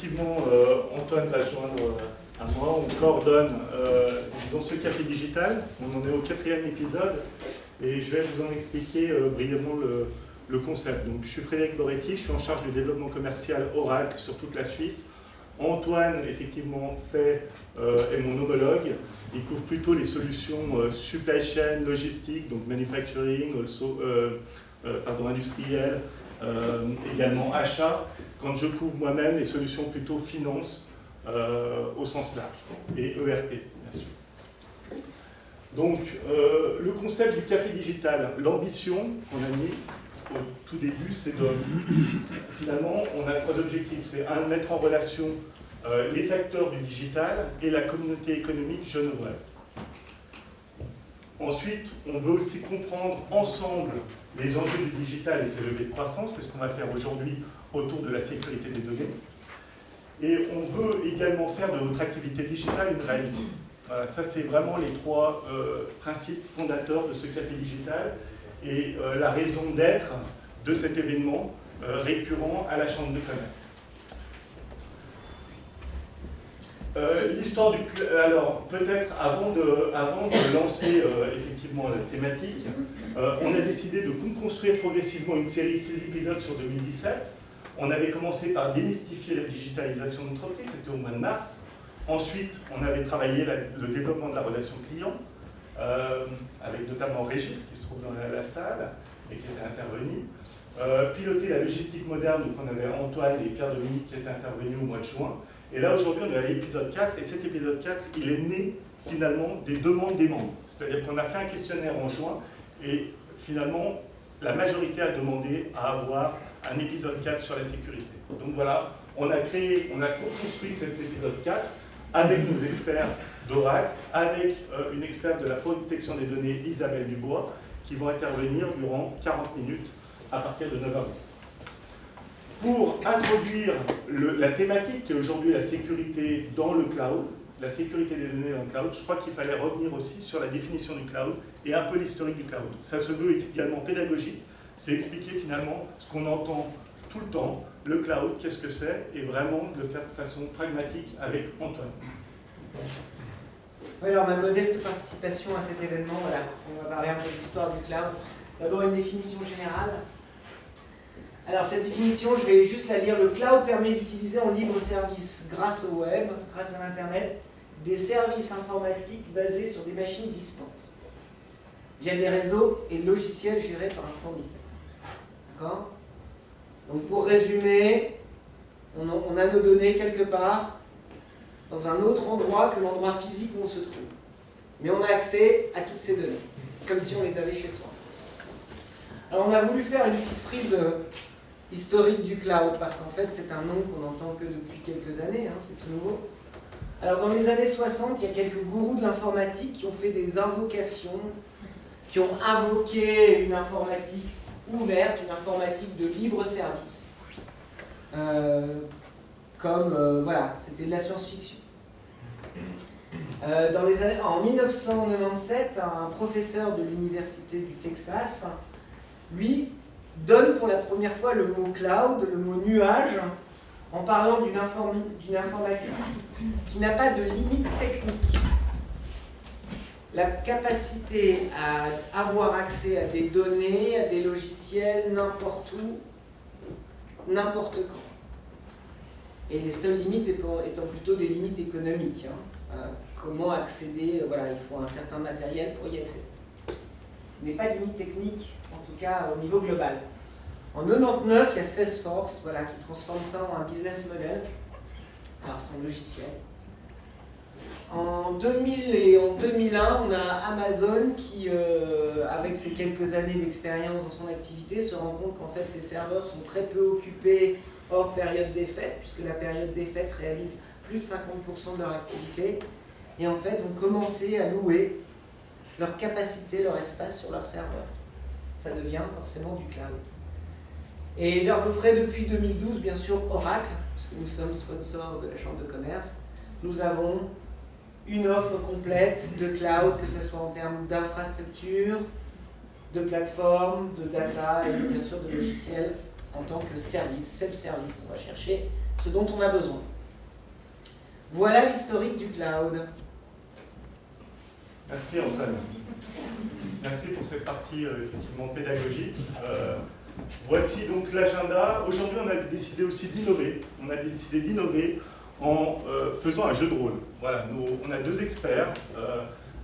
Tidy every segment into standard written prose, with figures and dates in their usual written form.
effectivement, Antoine va se joindre à moi. On coordonne, disons, ce café digital. On en est au 4e épisode et je vais vous en expliquer brièvement le concept. Donc, je suis Frédéric Loretti, je suis en charge du développement commercial Oracle sur toute la Suisse. Antoine, effectivement, est mon homologue. Il couvre plutôt les solutions supply chain, logistique, donc manufacturing, industriel, également achat, quand je couvre moi-même les solutions plutôt finance au sens large, et ERP, bien sûr. Donc, le concept du café digital, l'ambition qu'on a mis au tout début, c'est de, finalement, on a 3 objectifs. C'est un, mettre en relation les acteurs du digital et la communauté économique genevoise. Ensuite, on veut aussi comprendre ensemble les enjeux du digital et ses leviers de croissance. C'est ce qu'on va faire aujourd'hui autour de la sécurité des données. Et on veut également faire de votre activité digitale une réalité. Voilà, ça, c'est vraiment les 3 principes fondateurs de ce café digital et la raison d'être de cet événement récurrent à la Chambre de commerce. L'histoire du... Alors, peut-être avant de lancer effectivement la thématique, on a décidé de construire progressivement une série de 6 épisodes sur 2017. On avait commencé par démystifier la digitalisation de l'entreprise, c'était au mois de mars. Ensuite, on avait travaillé le développement de la relation client, avec notamment Régis, qui se trouve dans la salle, et qui était intervenu. Piloter la logistique moderne, donc on avait Antoine et Pierre-Dominique qui étaient intervenus au mois de juin. Et là, aujourd'hui, on est à l'épisode 4, et cet épisode 4, il est né, finalement, des demandes des membres. C'est-à-dire qu'on a fait un questionnaire en juin, et finalement, la majorité a demandé à avoir un épisode 4 sur la sécurité. Donc voilà, on a construit cet épisode 4 avec nos experts d'Oracle, avec une experte de la protection des données, Isabelle Dubois, qui vont intervenir durant 40 minutes à partir de 9h10. Pour introduire la thématique qui est aujourd'hui la sécurité dans le cloud, la sécurité des données dans le cloud, je crois qu'il fallait revenir aussi sur la définition du cloud et un peu l'historique du cloud. Ça se veut également pédagogique, c'est expliquer finalement ce qu'on entend tout le temps, le cloud, qu'est-ce que c'est, et vraiment de le faire de façon pragmatique avec Antoine. Oui, alors ma modeste participation à cet événement, voilà, on va parler un peu de l'histoire du cloud. D'abord une définition générale. Alors cette définition, je vais juste la lire. Le cloud permet d'utiliser en libre service, grâce au web, grâce à l'internet, des services informatiques basés sur des machines distantes, via des réseaux et logiciels gérés par un fournisseur. D'accord ? Donc pour résumer, on a nos données quelque part, dans un autre endroit que l'endroit physique où on se trouve. Mais on a accès à toutes ces données, comme si on les avait chez soi. Alors on a voulu faire une petite frise historique du cloud, parce qu'en fait c'est un nom qu'on n'entend que depuis quelques années, hein, c'est tout nouveau. Alors dans les années 60, il y a quelques gourous de l'informatique qui ont fait des invocations, qui ont invoqué une informatique ouverte, une informatique de libre service. Voilà, c'était de la science-fiction. En 1997, un professeur de l'université du Texas, lui, donne pour la première fois le mot cloud, le mot nuage, en parlant d'une informatique qui n'a pas de limite technique. La capacité à avoir accès à des données, à des logiciels, n'importe où, n'importe quand. Et les seules limites étant plutôt des limites économiques. Comment accéder, voilà, il faut un certain matériel pour y accéder. Mais pas de limite technique, en tout cas au niveau global. En 1999, il y a Salesforce qui transforme ça en un business model par son logiciel. En 2000 et en 2001, on a Amazon qui, avec ses quelques années d'expérience dans son activité, se rend compte qu'en fait ses serveurs sont très peu occupés hors période des fêtes, puisque la période des fêtes réalise plus de 50% de leur activité, et en fait vont commencer à louer leur capacité, leur espace sur leur serveur. Ça devient forcément du cloud. Et à peu près depuis 2012, bien sûr, Oracle, puisque nous sommes sponsors de la Chambre de commerce, nous avons une offre complète de cloud, que ce soit en termes d'infrastructure, de plateforme, de data et bien sûr de logiciels en tant que service, self-service. On va chercher ce dont on a besoin. Voilà l'historique du cloud. Merci Antoine. Merci pour cette partie effectivement pédagogique. Voici donc l'agenda. Aujourd'hui, on a décidé aussi d'innover. On a décidé d'innover en faisant un jeu de rôle. Voilà, on a deux experts,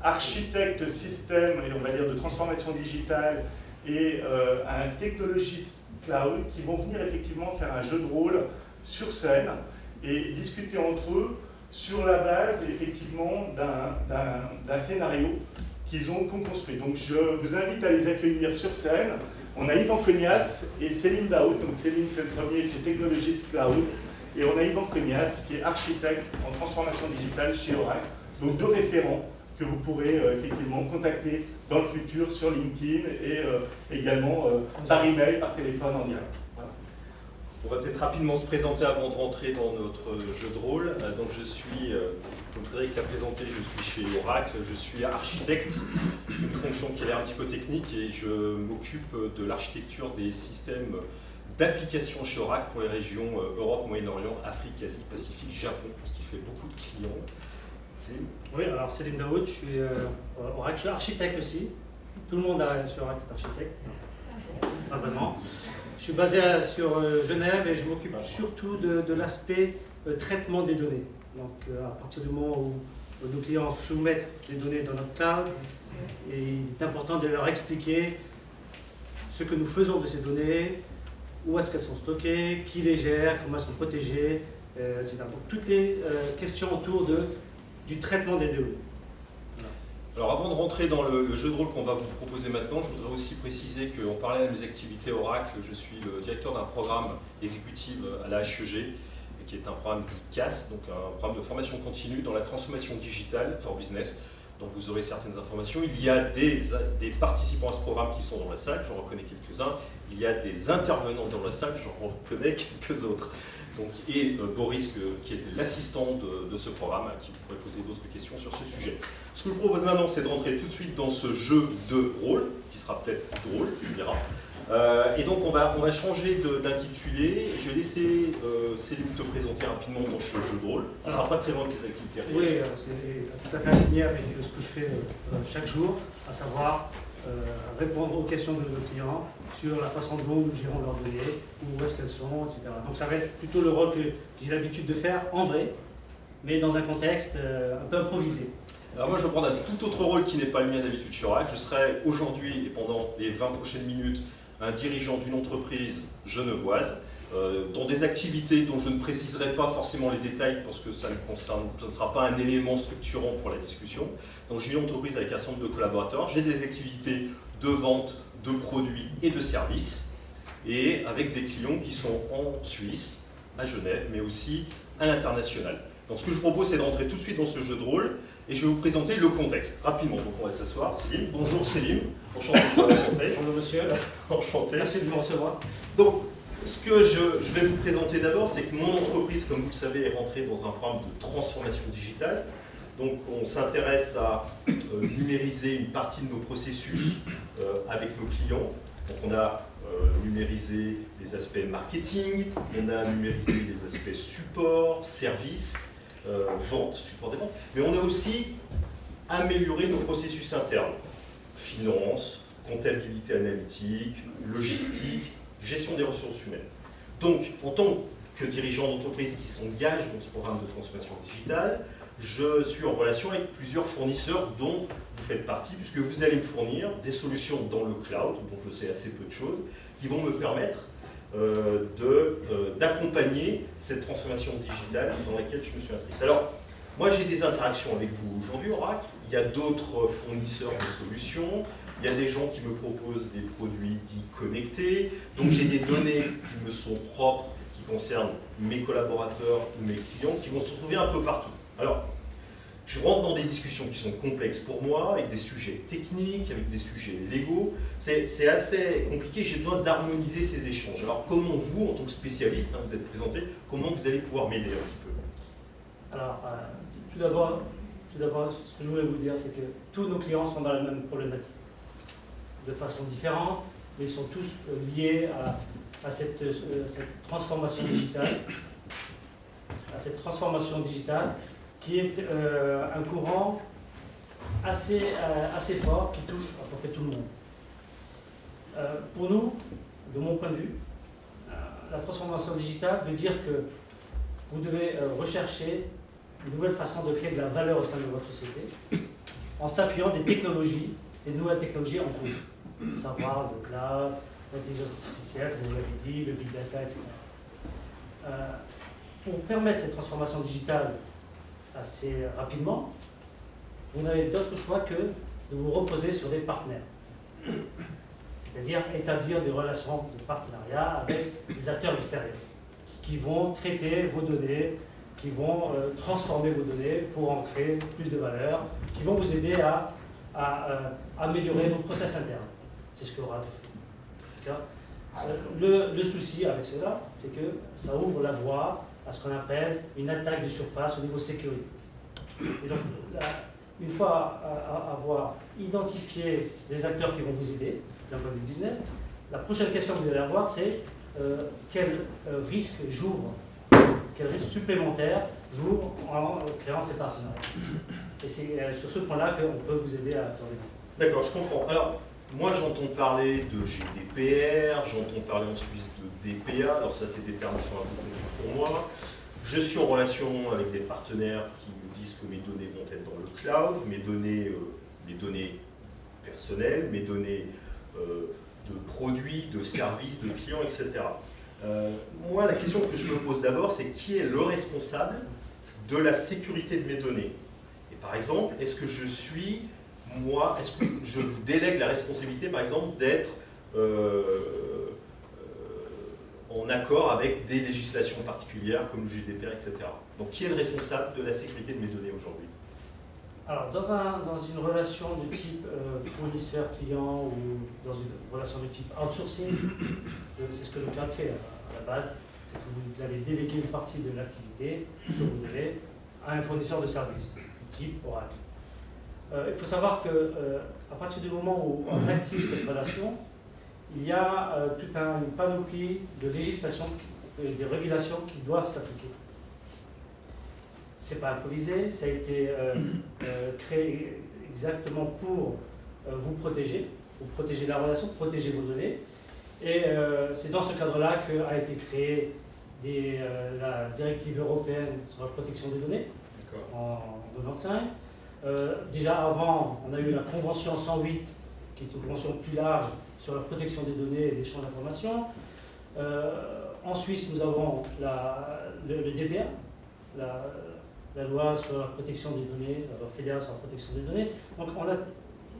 architectes système et on va dire de transformation digitale et un technologiste cloud qui vont venir effectivement faire un jeu de rôle sur scène et discuter entre eux sur la base effectivement d'un scénario qu'ils ont construit. Donc je vous invite à les accueillir sur scène. On a Yvan Cognas et Céline Daoud. Donc Céline, c'est le premier qui est technologiste cloud. Et on a Yvan Cognas qui est architecte en transformation digitale chez Oracle. Donc deux référents que vous pourrez effectivement contacter dans le futur sur LinkedIn et également par email, par téléphone en direct. Voilà. On va peut-être rapidement se présenter avant de rentrer dans notre jeu de rôle. Donc je suis, comme Frédéric l'a présenté, je suis chez Oracle, je suis architecte, une fonction qui a l'air un petit peu technique et je m'occupe de l'architecture des systèmes d'applications chez Oracle pour les régions Europe, Moyen-Orient, Afrique, Asie, Pacifique, Japon, ce qui fait beaucoup de clients. Céline ? Oui, alors Céline Daoud, je suis Oracle, je suis architecte aussi. Tout le monde sur Oracle est architecte. Pas vraiment. Je suis basé sur Genève et je m'occupe surtout de l'aspect traitement des données. Donc à partir du moment où nos clients soumettent des données dans notre cloud, et il est important de leur expliquer ce que nous faisons de ces données, où est-ce qu'elles sont stockées, qui les gère, comment elles sont protégées, etc. Donc toutes les questions autour du traitement des données. Alors avant de rentrer dans le jeu de rôle qu'on va vous proposer maintenant, je voudrais aussi préciser qu'on parlait de mes activités Oracle. Je suis le directeur d'un programme exécutif à la HEG, qui est un programme dit CAS, donc un programme de formation continue dans la transformation digitale for business. Donc vous aurez certaines informations. Il y a des participants à ce programme qui sont dans la salle, j'en reconnais quelques-uns. Il y a des intervenants dans la salle, j'en reconnais quelques autres. Donc, et Boris, qui était l'assistant de ce programme, qui pourrait poser d'autres questions sur ce sujet. Ce que je vous propose maintenant, c'est de rentrer tout de suite dans ce jeu de rôle, qui sera peut-être drôle, on verra. Et donc on va changer d'intitulé. Je vais laisser Céline te présenter rapidement dans ce jeu de rôle. Ça ne sera pas très loin de tes activités. Oui, c'est tout à fait aligné avec ce que je fais chaque jour, à savoir répondre aux questions de nos clients sur la façon dont nous gérons leurs données, où est-ce qu'elles sont, etc. Donc ça va être plutôt le rôle que j'ai l'habitude de faire en vrai, mais dans un contexte un peu improvisé. Alors moi je vais prendre un tout autre rôle qui n'est pas le mien d'habitude chez Oracle. Je serai aujourd'hui et pendant les 20 prochaines minutes un dirigeant d'une entreprise genevoise dans des activités dont je ne préciserai pas forcément les détails parce que ça ne sera pas un élément structurant pour la discussion. Donc j'ai une entreprise avec un certain nombre de collaborateurs, j'ai des activités de vente de produits et de services et avec des clients qui sont en Suisse, à Genève, mais aussi à l'international. Donc ce que je vous propose, c'est de rentrer tout de suite dans ce jeu de rôle et je vais vous présenter le contexte rapidement. Donc on va s'asseoir. Céline, bonjour Céline, enchanté de vous rencontrer. Bonjour monsieur. Enchanté. Merci de me recevoir. Donc ce que je vais vous présenter d'abord, c'est que mon entreprise, comme vous le savez, est rentrée dans un programme de transformation digitale. Donc on s'intéresse à numériser une partie de nos processus avec nos clients. Donc on a numérisé les aspects marketing, on a numérisé les aspects support, service, vente, support des ventes, mais on a aussi amélioré nos processus internes, finance, comptabilité analytique, logistique, gestion des ressources humaines. Donc, en tant que dirigeant d'entreprise qui s'engage dans ce programme de transformation digitale, je suis en relation avec plusieurs fournisseurs dont vous faites partie, puisque vous allez me fournir des solutions dans le cloud, dont je sais assez peu de choses, qui vont me permettre d'accompagner cette transformation digitale dans laquelle je me suis inscrit. Alors, moi j'ai des interactions avec vous aujourd'hui, Oracle. Il y a d'autres fournisseurs de solutions. Il y a des gens qui me proposent des produits dits connectés. Donc j'ai des données qui me sont propres, qui concernent mes collaborateurs ou mes clients, qui vont se retrouver un peu partout. Alors, je rentre dans des discussions qui sont complexes pour moi, avec des sujets techniques, avec des sujets légaux. C'est assez compliqué, j'ai besoin d'harmoniser ces échanges. Alors comment vous, en tant que spécialiste, vous êtes présenté, comment vous allez pouvoir m'aider un petit peu? Alors, tout d'abord, ce que je voulais vous dire, c'est que tous nos clients sont dans la même problématique, de façon différente, mais ils sont tous liés à cette transformation digitale. À cette transformation digitale qui est un courant assez fort qui touche à peu près tout le monde. Pour nous, de mon point de vue, la transformation digitale veut dire que vous devez rechercher une nouvelle façon de créer de la valeur au sein de votre société en s'appuyant des nouvelles technologies en cours. Savoir le cloud, l'intelligence artificielle, comme vous l'avez dit, le big data, etc. Pour permettre cette transformation digitale assez rapidement, vous n'avez d'autre choix que de vous reposer sur des partenaires. C'est-à-dire établir des relations de partenariat avec des acteurs extérieurs qui vont traiter vos données, qui vont transformer vos données pour en créer plus de valeur, qui vont vous aider à améliorer vos process internes. C'est ce que Oracle fait. Le souci avec cela, c'est que ça ouvre la voie à ce qu'on appelle une attaque de surface au niveau sécurité. Et donc, une fois avoir identifié des acteurs qui vont vous aider d'un point de vue business, la prochaine question que vous allez avoir, c'est quel risque supplémentaire j'ouvre en créant ces partenariats. Et c'est sur ce point-là qu'on peut vous aider à intervenir. D'accord, je comprends. Alors, moi j'entends parler de GDPR, j'entends parler en Suisse de DPA, alors ça c'est des termes qui sont un peu confus pour moi. Je suis en relation avec des partenaires qui me disent que mes données vont être dans le cloud, mes données personnelles, mes données de produits, de services, de clients, etc. Moi, la question que je me pose d'abord, c'est qui est le responsable de la sécurité de mes données? Et par exemple, est-ce que je vous délègue la responsabilité, par exemple, d'être en accord avec des législations particulières comme le GDPR, etc. Donc, qui est le responsable de la sécurité de mes données aujourd'hui? Alors, dans une relation de type fournisseur-client ou dans une relation de type outsourcing, c'est ce que le cloud fait à la base, c'est que vous allez déléguer une partie de l'activité que vous devez à un fournisseur de services, type Oracle. Il faut savoir qu'à partir du moment où on active cette relation, il y a toute une panoplie de législations et des régulations qui doivent s'appliquer. Ce n'est pas improvisé, ça a été créé exactement pour vous protéger la relation, protéger vos données. Et c'est dans ce cadre-là qu'a été créée la directive européenne sur la protection des données en 1995. Déjà avant, on a eu la convention 108, qui est une convention plus large sur la protection des données et l'échange d'informations. En Suisse, nous avons le DPA, la loi sur la protection des données, la loi fédérale sur la protection des données. Donc on a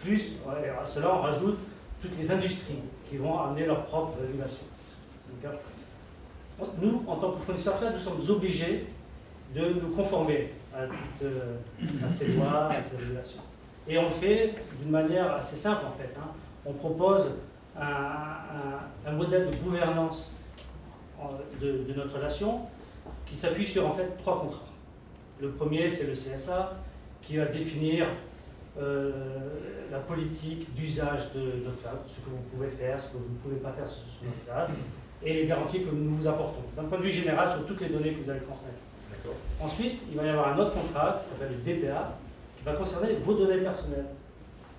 plus, à cela on rajoute toutes les industries qui vont amener leurs propres régulations. Nous, en tant que fournisseurs cloud, nous sommes obligés de nous conformer à ces lois, à ces régulations. Et on le fait d'une manière assez simple en fait. On propose un modèle de gouvernance de notre relation qui s'appuie sur en fait 3 contrats. Le premier, c'est le CSA, qui va définir la politique d'usage de notre cloud, ce que vous pouvez faire, ce que vous ne pouvez pas faire sur notre cloud, et les garanties que nous vous apportons, d'un point de vue général, sur toutes les données que vous allez transmettre. Ensuite, il va y avoir un autre contrat qui s'appelle le DPA, qui va concerner vos données personnelles.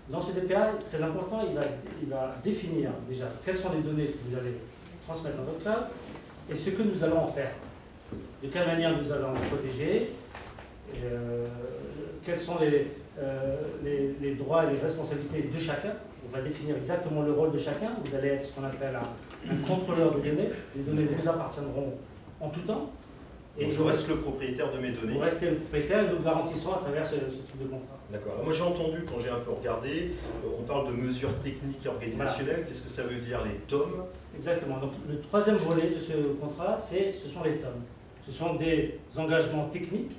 Dans ce DPA, très important, il va définir déjà quelles sont les données que vous allez transmettre dans votre cloud et ce que nous allons en faire. De quelle manière nous allons les protéger, quels sont les droits et les responsabilités de chacun. On va définir exactement le rôle de chacun. Vous allez être ce qu'on appelle un contrôleur de données. Les données vous appartiendront en tout temps. Et je reste le propriétaire de mes données. Vous restez le propriétaire et nous garantissons à travers ce type de contrat. D'accord. Moi j'ai entendu, quand j'ai un peu regardé, on parle de mesures techniques et organisationnelles. Voilà. Qu'est-ce que ça veut dire, les TOM? Exactement. Donc le troisième volet de ce contrat, ce sont les TOM. Ce sont des engagements techniques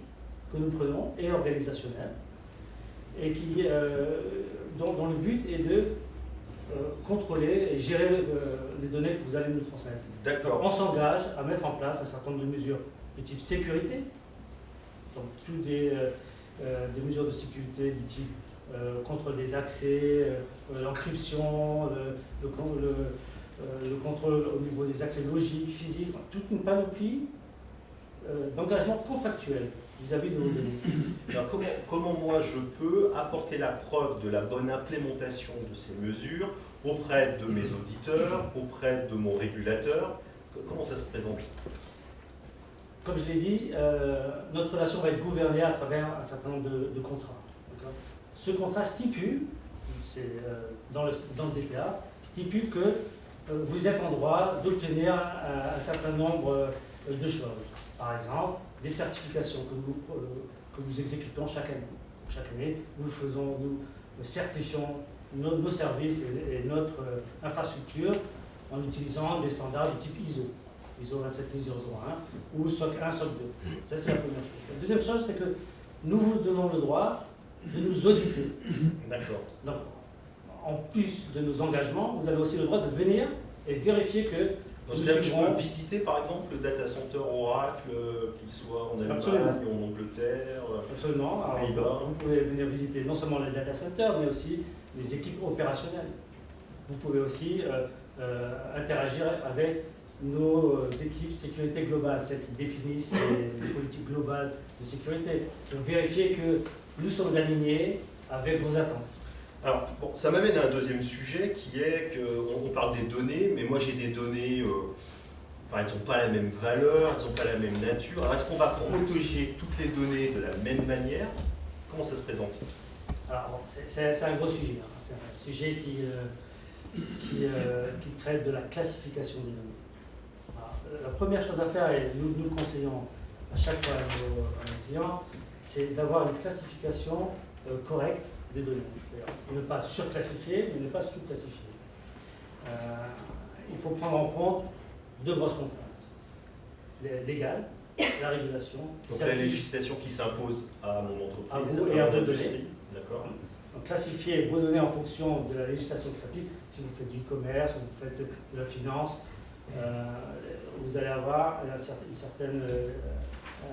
que nous prenons et organisationnels, et dont le but est de contrôler et gérer les données que vous allez nous transmettre. D'accord. On s'engage à mettre en place un certain nombre de mesures de type sécurité, donc toutes des mesures de sécurité du type contrôle des accès, l'encryption, le contrôle au niveau des accès logiques, physiques, toute une panoplie d'engagement contractuel vis-à-vis de vos données. Alors, comment moi je peux apporter la preuve de la bonne implémentation de ces mesures auprès de mes auditeurs, auprès de mon régulateur? Comment ça se présente? Comme je l'ai dit, notre relation va être gouvernée à travers un certain nombre de contrats. Ce contrat stipule, dans le DPA, stipule que vous êtes en droit d'obtenir un certain nombre de choses. Par exemple, des certifications que nous exécutons chaque année. Chaque année, nous certifions nos services et notre infrastructure en utilisant des standards du type ISO 27001 ou SOC 1, SOC 2. Ça, c'est la première chose. La deuxième chose, c'est que nous vous donnons le droit de nous auditer. D'accord. Donc, en plus de nos engagements, vous avez aussi le droit de venir et vérifier que C'est-à-dire que je peux visiter par exemple le data center Oracle, qu'il soit en Allemagne, en Angleterre, absolument. aux Pays-Bas. Vous pouvez venir visiter non seulement les data centers, mais aussi les équipes opérationnelles. Vous pouvez aussi interagir avec nos équipes sécurité globale, celles qui définissent les politiques globales de sécurité. Donc vérifier que nous sommes alignés avec vos attentes. Alors, bon, ça m'amène à un deuxième sujet qui est qu'on parle des données, mais moi j'ai des données, elles n'ont pas la même valeur, elles n'ont pas la même nature. Alors, est-ce qu'on va protéger toutes les données de la même manière? Comment ça se présente? Alors, c'est un gros sujet. Hein. C'est un sujet qui traite de la classification des données. Alors, la première chose à faire, et nous conseillons à chaque fois à nos clients, c'est d'avoir une classification correcte des données. Ne pas surclassifier, mais ne pas sous-classifier. Il faut prendre en compte deux grosses contraintes. Légales, la régulation. Donc la législation qui s'impose à mon entreprise, à vous et à vos données. D'accord. Donc classifier vos données en fonction de la législation qui s'applique. Si vous faites du commerce, si vous faites de la finance, vous allez avoir une certaine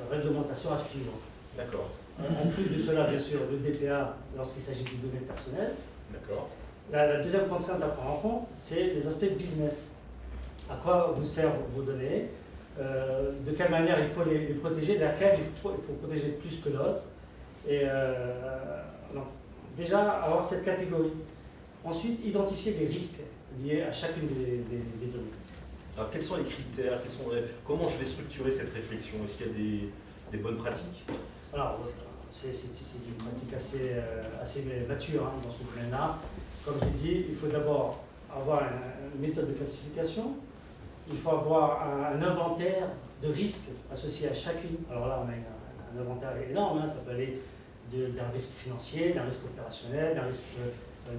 réglementation à suivre. D'accord. En plus de cela, bien sûr, le DPA lorsqu'il s'agit de données personnelles. D'accord. La deuxième contrainte à prendre en compte, c'est les aspects business. À quoi vous servent vos données, de quelle manière il faut les protéger, de laquelle il faut protéger plus que l'autre. Et donc, déjà, avoir cette catégorie. Ensuite, identifier les risques liés à chacune des données. Alors, quels sont les critères? Comment je vais structurer cette réflexion? Est-ce qu'il y a des bonnes pratiques? Alors, c'est une pratique assez mature hein, dans ce domaine-là. Comme je l'ai dit, il faut d'abord avoir une méthode de classification. Il faut avoir un inventaire de risques associés à chacune. Alors là, on a un inventaire énorme. Hein, ça peut aller d'un risque financier, d'un risque opérationnel, d'un risque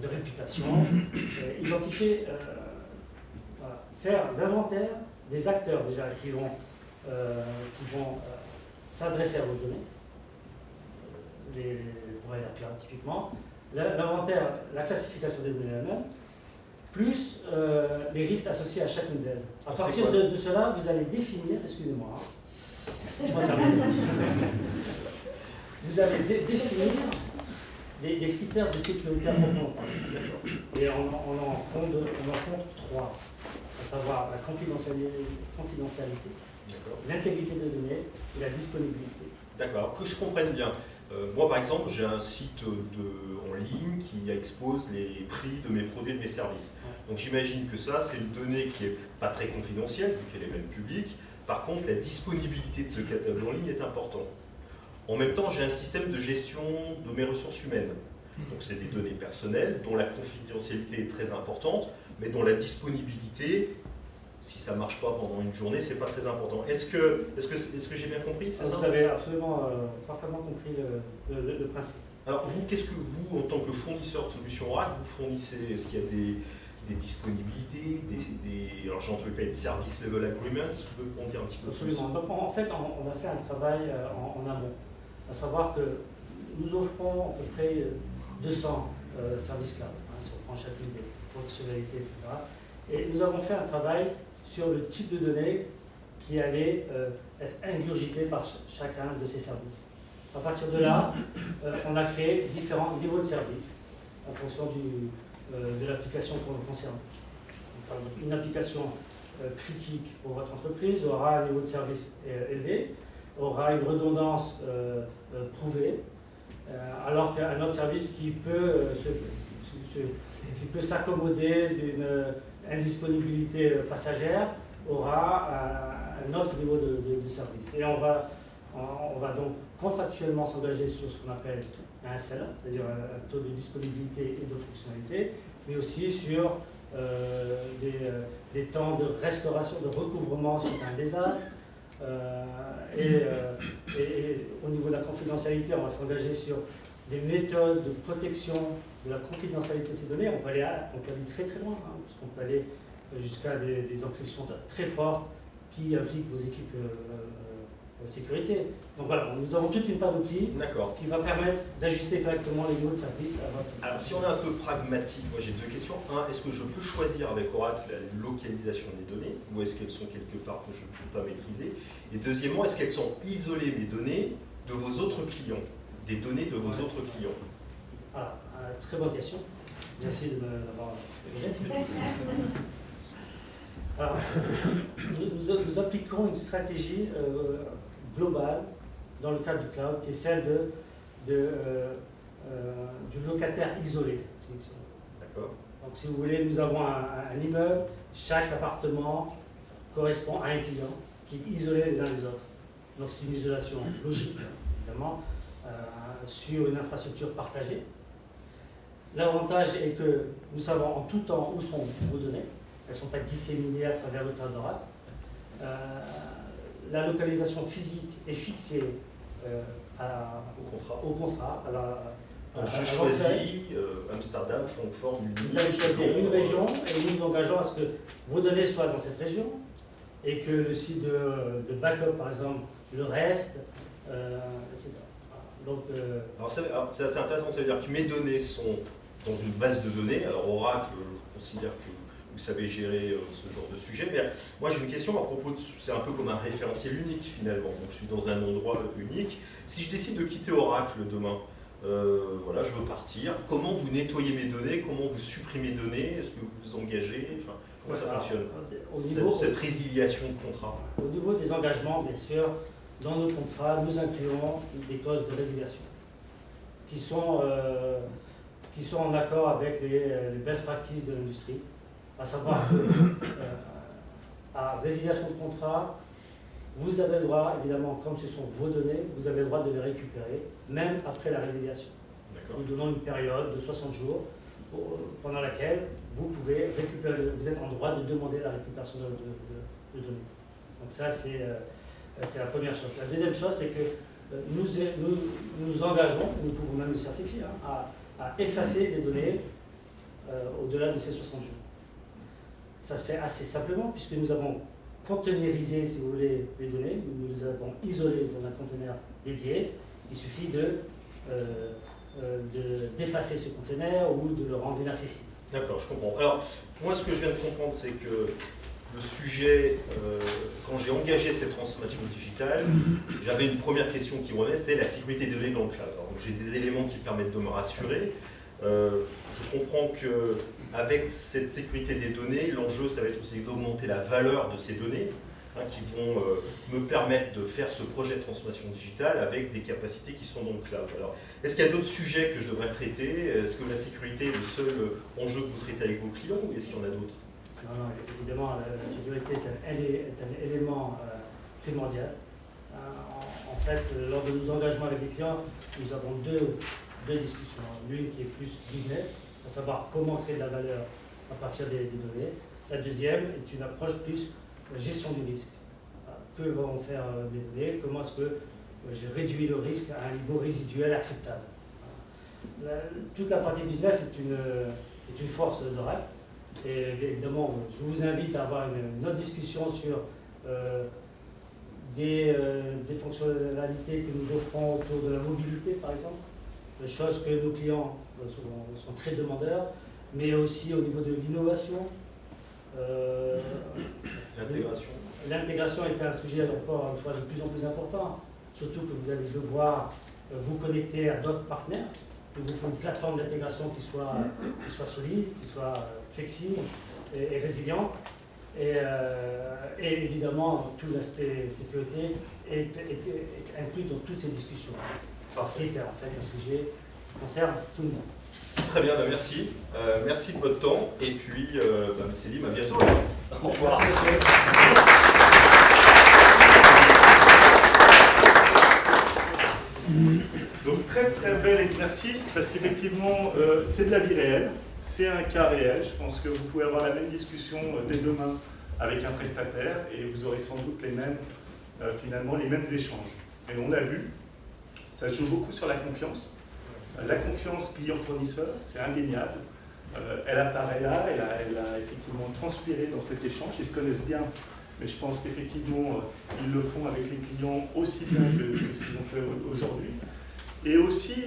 de réputation. Identifier, faire l'inventaire des acteurs déjà qui vont s'adresser à vos données. Les providers cloud typiquement, l'inventaire, la classification des données elles-mêmes, plus les risques associés à chacune d'elles. À partir de cela, vous allez définir, excusez-moi, laisse-moi terminer. Vous allez définir des critères de sécurité à proprement parler. Et on en compte trois, à savoir la confidentialité, l'intégrité des données et la disponibilité. D'accord, que je comprenne bien. Moi, par exemple, j'ai un site en ligne qui expose les prix de mes produits et de mes services. Donc j'imagine que ça, c'est une donnée qui n'est pas très confidentielle, vu qu'elle est même publique. Par contre, la disponibilité de ce catalogue en ligne est importante. En même temps, j'ai un système de gestion de mes ressources humaines. Donc c'est des données personnelles dont la confidentialité est très importante, mais dont la disponibilité, si ça ne marche pas pendant une journée, c'est pas très important. Est-ce que j'ai bien compris? Vous avez absolument parfaitement compris le principe. Alors vous, qu'est-ce que vous, en tant que fournisseur de solutions Oracle, vous fournissez? Est-ce qu'il y a des disponibilités, alors j'ai entendu parler de service level agreement, si vous pouvez en dire un petit peu plus? Absolument. Donc en fait, on a fait un travail en amont, à savoir que nous offrons à peu près 200 services cloud, si on prend chacune des fonctionnalités, etc. Et nous avons fait un travail sur le type de données qui allait être ingurgité par chacun de ces services. À partir de là, on a créé différents niveaux de services en fonction de l'application qu'on concerne. Une application critique pour votre entreprise aura un niveau de service élevé. aura une redondance prouvée, alors qu'un autre service qui peut s'accommoder d'une indisponibilité passagère aura un autre niveau de service. Et on va donc contractuellement s'engager sur ce qu'on appelle un SLA, c'est-à-dire un taux de disponibilité et de fonctionnalité, mais aussi sur des temps de restauration, de recouvrement suite à un désastre. Et au niveau de la confidentialité, on va s'engager sur des méthodes de protection de la confidentialité de ces données. On peut aller très très loin, hein, parce qu'on peut aller jusqu'à des encryptions très fortes qui impliquent vos équipes sécurité. Donc voilà, nous avons toute une panoplie qui va permettre d'ajuster correctement les niveaux de service à votre... Alors si on est un peu pragmatique, moi j'ai deux questions. Un, est-ce que je peux choisir avec Oracle la localisation des données, ou est-ce qu'elles sont quelque part que je ne peux pas maîtriser? Et deuxièmement, est-ce qu'elles sont isolées, mes données, de vos autres clients, des données de vos autres clients? Ah, très bonne question. Merci de m'avoir posé. Alors, nous appliquons une stratégie globale dans le cadre du cloud qui est celle du locataire isolé. D'accord. Donc si vous voulez, nous avons un immeuble, chaque appartement correspond à un client qui est isolé les uns des autres. Donc c'est une isolation logique, évidemment, sur une infrastructure partagée. L'avantage est que nous savons en tout temps où sont vos données. Elles ne sont pas disséminées à travers le cloud d'Oracle. La localisation physique est fixée au contrat. Je choisis Amsterdam, Francfort, Munich. Vous allez choisir une région et nous nous engageons à ce que vos données soient dans cette région et que le site de backup, par exemple, le reste, etc. Donc, alors c'est assez intéressant, ça veut dire que mes données sont dans une base de données. Alors Oracle, je considère que vous savez gérer ce genre de sujet, mais moi j'ai une question à propos de, c'est un peu comme un référentiel unique finalement, donc je suis dans un endroit unique. Si je décide de quitter Oracle demain, voilà, je veux partir, comment vous nettoyez mes données, comment vous supprimez mes données, est-ce que vous vous engagez, enfin, comment ça fonctionne, cette résiliation de contrat? Au niveau des engagements, bien sûr, dans nos contrats, nous incluons des clauses de résiliation qui sont en accord avec les best practices de l'industrie. À savoir que, à résiliation de contrat, vous avez le droit, évidemment, comme ce sont vos données, vous avez le droit de les récupérer, même après la résiliation. Nous donnons une période de 60 jours pendant laquelle vous pouvez récupérer, vous êtes en droit de demander la récupération de données. Donc ça, c'est la première chose. La deuxième chose, c'est que nous engageons, nous pouvons même le certifier, hein, à effacer des données au-delà de ces 60 jours. Ça se fait assez simplement puisque nous avons containerisé, si vous voulez, les données, nous les avons isolées dans un conteneur dédié. Il suffit d'effacer ce conteneur ou de le rendre inaccessible. D'accord, je comprends. Alors, moi, ce que je viens de comprendre, c'est que le sujet, quand j'ai engagé cette transformation digitale, j'avais une première question qui revenait, c'était la sécurité des données dans le cloud. Alors, j'ai des éléments qui permettent de me rassurer. Je comprends qu'avec cette sécurité des données, l'enjeu, ça va être aussi d'augmenter la valeur de ces données, hein, qui vont me permettre de faire ce projet de transformation digitale avec des capacités qui sont dans le cloud. Alors, est-ce qu'il y a d'autres sujets que je devrais traiter? Est-ce que la sécurité est le seul enjeu que vous traitez avec vos clients ou est-ce qu'il y en a d'autres? Non, évidemment, la sécurité est un élément primordial. En fait, lors de nos engagements avec les clients, nous avons deux discussions. L'une qui est plus business, à savoir comment créer de la valeur à partir des données. La deuxième est une approche plus gestion du risque. Que vont faire mes données? Comment est-ce que je réduis le risque à un niveau résiduel acceptable? Toute la partie business est une force d'Oracle. Et évidemment, je vous invite à avoir une autre discussion sur des fonctionnalités que nous offrons autour de la mobilité, par exemple, choses que nos clients sont très demandeurs, mais aussi au niveau de l'innovation. L'intégration. L'intégration est un sujet encore une fois de plus en plus important, surtout que vous allez devoir vous connecter à d'autres partenaires. Il vous faut une plateforme d'intégration qui soit solide, qui soit flexible et résiliente. Et évidemment, tout l'aspect sécurité est inclus dans toutes ces discussions. Parfait, en fait, un sujet qui concerne tout le monde. Très bien, merci. Merci de votre temps. Et puis, Céline, à bientôt. Au revoir. Donc très très bel exercice parce qu'effectivement c'est de la vie réelle, c'est un cas réel. Je pense que vous pouvez avoir la même discussion dès demain avec un prestataire et vous aurez sans doute les mêmes, finalement les mêmes échanges. Et on l'a vu, ça joue beaucoup sur la confiance. La confiance client-fournisseur, c'est indéniable. Elle apparaît là, elle a effectivement transpiré dans cet échange. Ils se connaissent bien, mais je pense qu'effectivement ils le font avec les clients aussi bien que ce qu'ils ont fait aujourd'hui. Et aussi,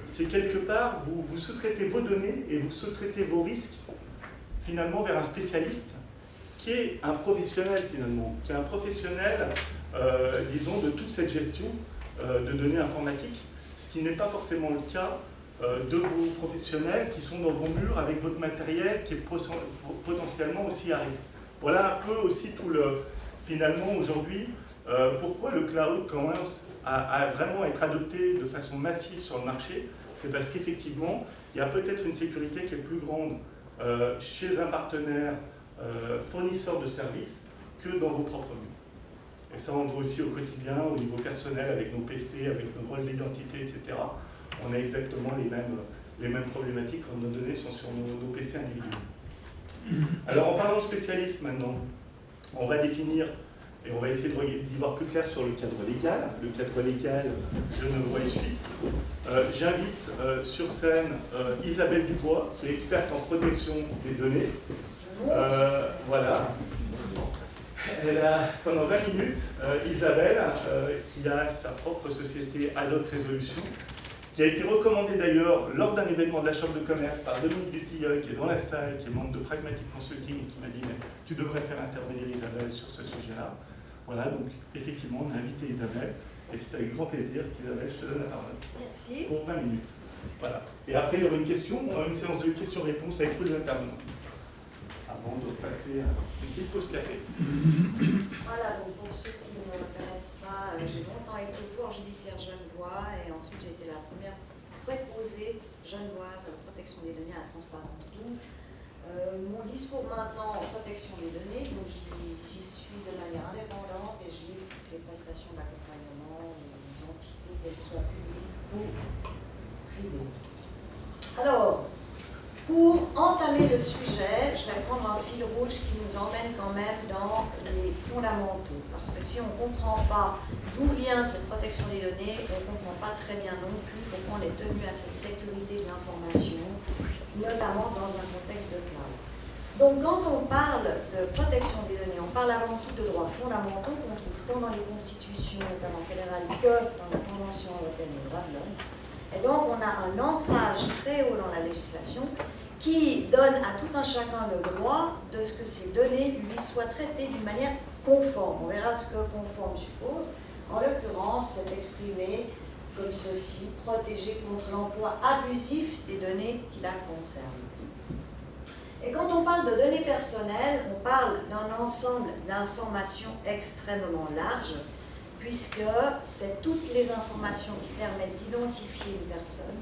c'est quelque part, vous sous-traitez vos données et vous sous-traitez vos risques finalement vers un spécialiste qui est un professionnel finalement, qui est un professionnel, disons, de toute cette gestion de données informatiques, ce qui n'est pas forcément le cas de vos professionnels qui sont dans vos murs avec votre matériel qui est potentiellement aussi à risque. Voilà un peu aussi tout le, finalement aujourd'hui, pourquoi le cloud commence à vraiment être adopté de façon massive sur le marché. C'est parce qu'effectivement, il y a peut-être une sécurité qui est plus grande chez un partenaire fournisseur de services que dans vos propres murs. Et ça, on le voit aussi au quotidien, au niveau personnel, avec nos PC, avec nos rôles d'identité, etc. On a exactement les mêmes problématiques quand nos données sont sur nos PC individuels. Alors, en parlant de spécialistes maintenant, on va définir et on va essayer d'y voir plus clair sur le cadre légal. Le cadre légal genevois et suisse. J'invite sur scène Isabelle Dubois, qui est experte en protection des données. Voilà. Elle a, pendant 20 minutes, Isabelle, qui a sa propre société Ad Hoc Résolution, qui a été recommandée d'ailleurs lors d'un événement de la Chambre de commerce par Dominique Dutilleul, qui est dans la salle, qui est membre de Pragmatic Consulting, et qui m'a dit « mais tu devrais faire intervenir Isabelle sur ce sujet-là ». Voilà, donc effectivement, on a invité Isabelle, et c'est avec grand plaisir qu'Isabelle, je te donne la parole. Merci. Pour 20 minutes. Voilà. Et après, il y aura une séance de questions-réponses avec tous les intervenants. Avant de passer à une petite pause café. Voilà, donc pour ceux qui ne me connaissent pas, j'ai longtemps été autour judiciaire genevois et ensuite j'ai été la première préposée genevoise à la protection des données à la transparence. Donc, mon discours maintenant en protection des données, donc j'y suis de manière indépendante et je livre toutes les prestations d'accompagnement des entités, qu'elles soient publiques ou privées. Alors, pour entamer le sujet, je vais prendre un fil rouge qui nous emmène quand même dans les fondamentaux. Parce que si on ne comprend pas d'où vient cette protection des données, on ne comprend pas très bien non plus pourquoi on est tenu à cette sécurité de l'information, notamment dans un contexte de cloud. Donc quand on parle de protection des données, on parle avant tout de droits fondamentaux qu'on trouve tant dans les constitutions, notamment fédérales, que dans la Convention européenne des droits de l'homme. Et donc, on a un ancrage très haut dans la législation qui donne à tout un chacun le droit de ce que ces données lui soient traitées d'une manière conforme. On verra ce que conforme suppose. En l'occurrence, c'est exprimé comme ceci, protéger contre l'emploi abusif des données qui la concernent. Et quand on parle de données personnelles, on parle d'un ensemble d'informations extrêmement larges, puisque c'est toutes les informations qui permettent d'identifier une personne,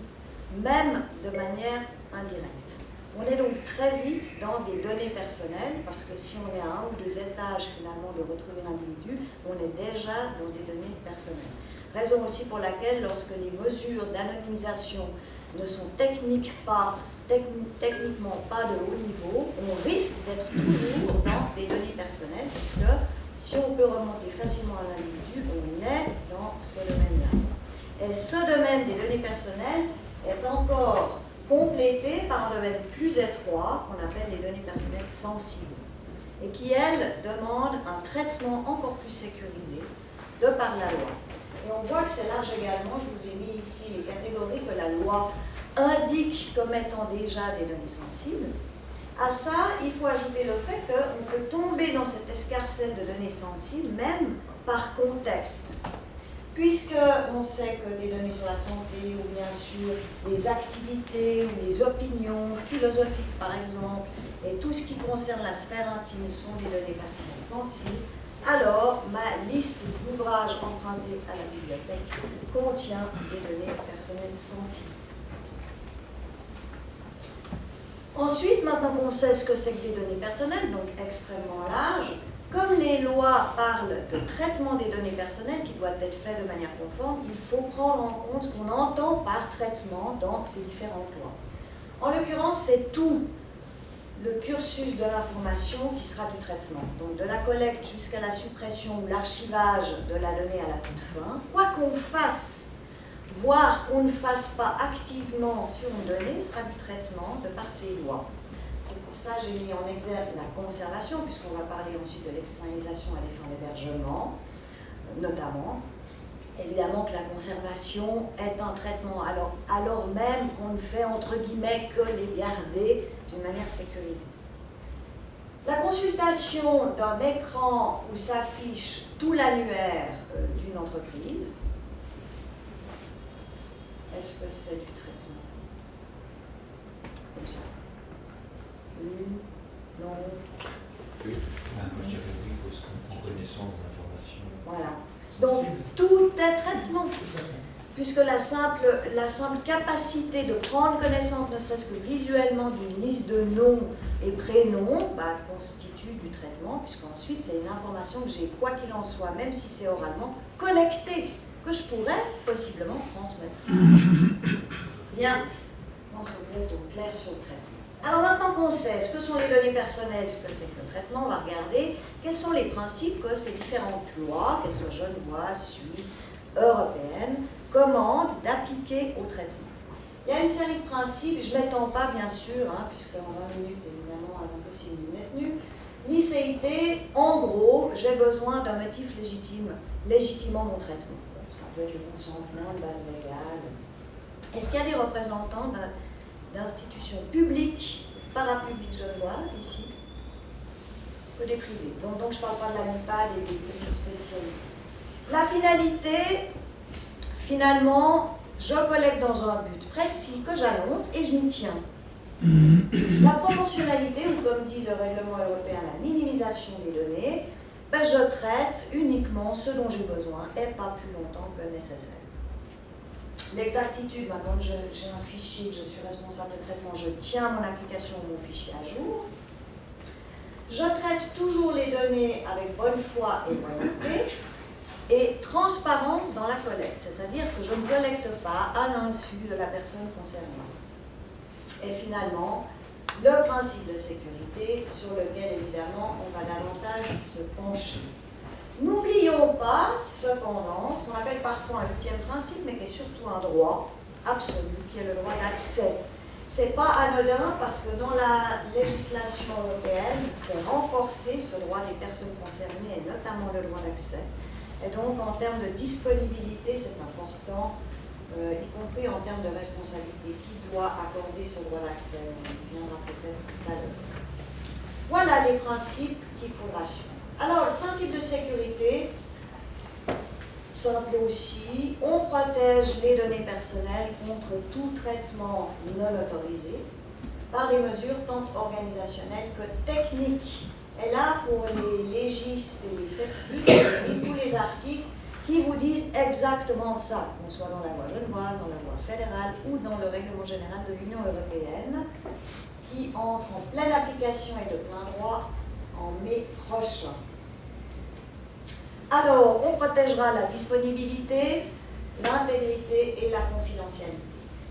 même de manière indirecte. On est donc très vite dans des données personnelles, parce que si on est à un ou deux étages finalement de retrouver l'individu, on est déjà dans des données personnelles. Raison aussi pour laquelle, lorsque les mesures d'anonymisation ne sont techniquement pas de haut niveau, on risque d'être toujours dans des données personnelles, puisque si on peut remonter facilement à l'individu, on est dans ce domaine-là. Et ce domaine des données personnelles est encore complété par un domaine plus étroit qu'on appelle les données personnelles sensibles et qui, elles, demandent un traitement encore plus sécurisé de par la loi. Et on voit que c'est large également. Je vous ai mis ici les catégories que la loi indique comme étant déjà des données sensibles. À ça, il faut ajouter le fait qu'on peut tomber dans cette escarcelle de données sensibles, même par contexte. Puisqu'on sait que des données sur la santé, ou bien sur les activités, ou les opinions philosophiques par exemple, et tout ce qui concerne la sphère intime sont des données personnelles sensibles, alors ma liste d'ouvrages empruntés à la bibliothèque contient des données personnelles sensibles. Ensuite, maintenant qu'on sait ce que c'est que des données personnelles, donc extrêmement large, comme les lois parlent de traitement des données personnelles qui doit être fait de manière conforme, il faut prendre en compte ce qu'on entend par traitement dans ces différentes lois. En l'occurrence, c'est tout le cursus de l'information qui sera du traitement. Donc de la collecte jusqu'à la suppression ou l'archivage de la donnée à la toute fin. Quoi qu'on fasse, voire qu'on ne fasse pas activement sur une donnée, sera du traitement de par ces lois. C'est pour ça que j'ai mis en exergue la conservation, puisqu'on va parler ensuite de l'externalisation à des fins d'hébergement, notamment. Évidemment que la conservation est un traitement, alors même qu'on ne fait entre guillemets que les garder d'une manière sécurisée. La consultation d'un écran où s'affiche tout l'annuaire d'une entreprise, est-ce que c'est du traitement? Comme ça. Oui, non. Oui, moi je dirais oui, parce qu'on prend connaissance d'informations. Voilà. Donc tout est traitement, puisque la simple capacité de prendre connaissance, ne serait-ce que visuellement, d'une liste de noms et prénoms, constitue du traitement, puisqu'ensuite c'est une information que j'ai, quoi qu'il en soit, même si c'est oralement, collectée, que je pourrais possiblement transmettre. Bien, je pense que vous êtes au clair sur le traitement. Alors maintenant qu'on sait ce que sont les données personnelles, ce que c'est que le traitement, on va regarder quels sont les principes que ces différentes lois, qu'elles soient genevoises, suisses, européennes, commandent d'appliquer au traitement. Il y a une série de principes, je ne m'étends pas bien sûr, puisque en 20 minutes évidemment, impossible de m'y tenir. L'ICIT, en gros, j'ai besoin d'un motif légitimant mon traitement. Ça peut être le consentement, une base légale. Est-ce qu'il y a des représentants d'institutions publiques, parapubliques genevoises, ici, que des privés? Donc je ne parle pas de la MIPAD et des petites spécialités. La finalité, finalement, je collecte dans un but précis que j'annonce et je m'y tiens. La proportionnalité, ou comme dit le règlement européen, la minimisation des données, je traite uniquement ce dont j'ai besoin et pas plus longtemps que nécessaire. L'exactitude, quand j'ai un fichier, je suis responsable de traitement, je tiens mon application ou mon fichier à jour. Je traite toujours les données avec bonne foi et volonté. Et transparence dans la collecte, c'est-à-dire que je ne collecte pas à l'insu de la personne concernée. Et finalement, le principe de sécurité sur lequel évidemment on va davantage se pencher. N'oublions pas cependant ce qu'on appelle parfois un 8e principe, mais qui est surtout un droit absolu, qui est le droit d'accès. C'est pas anodin parce que dans la législation européenne, c'est renforcé ce droit des personnes concernées et notamment le droit d'accès. Et donc, en termes de disponibilité, c'est important, y compris en termes de responsabilité. Qui doit accorder ce droit d'accès? On y viendra peut-être tout à l'heure. Voilà les principes qu'il faudra suivre. Alors, le principe de sécurité, simple aussi, on protège les données personnelles contre tout traitement non autorisé par des mesures tant organisationnelles que techniques. Et là, pour les légistes et les sceptiques, et tous les articles qui vous disent exactement ça, qu'on soit dans la loi genevoise, dans la loi fédérale ou dans le règlement général de l'Union européenne, qui entre en pleine application et de plein droit en mai prochain. Alors, on protégera la disponibilité, l'intégrité et la confidentialité.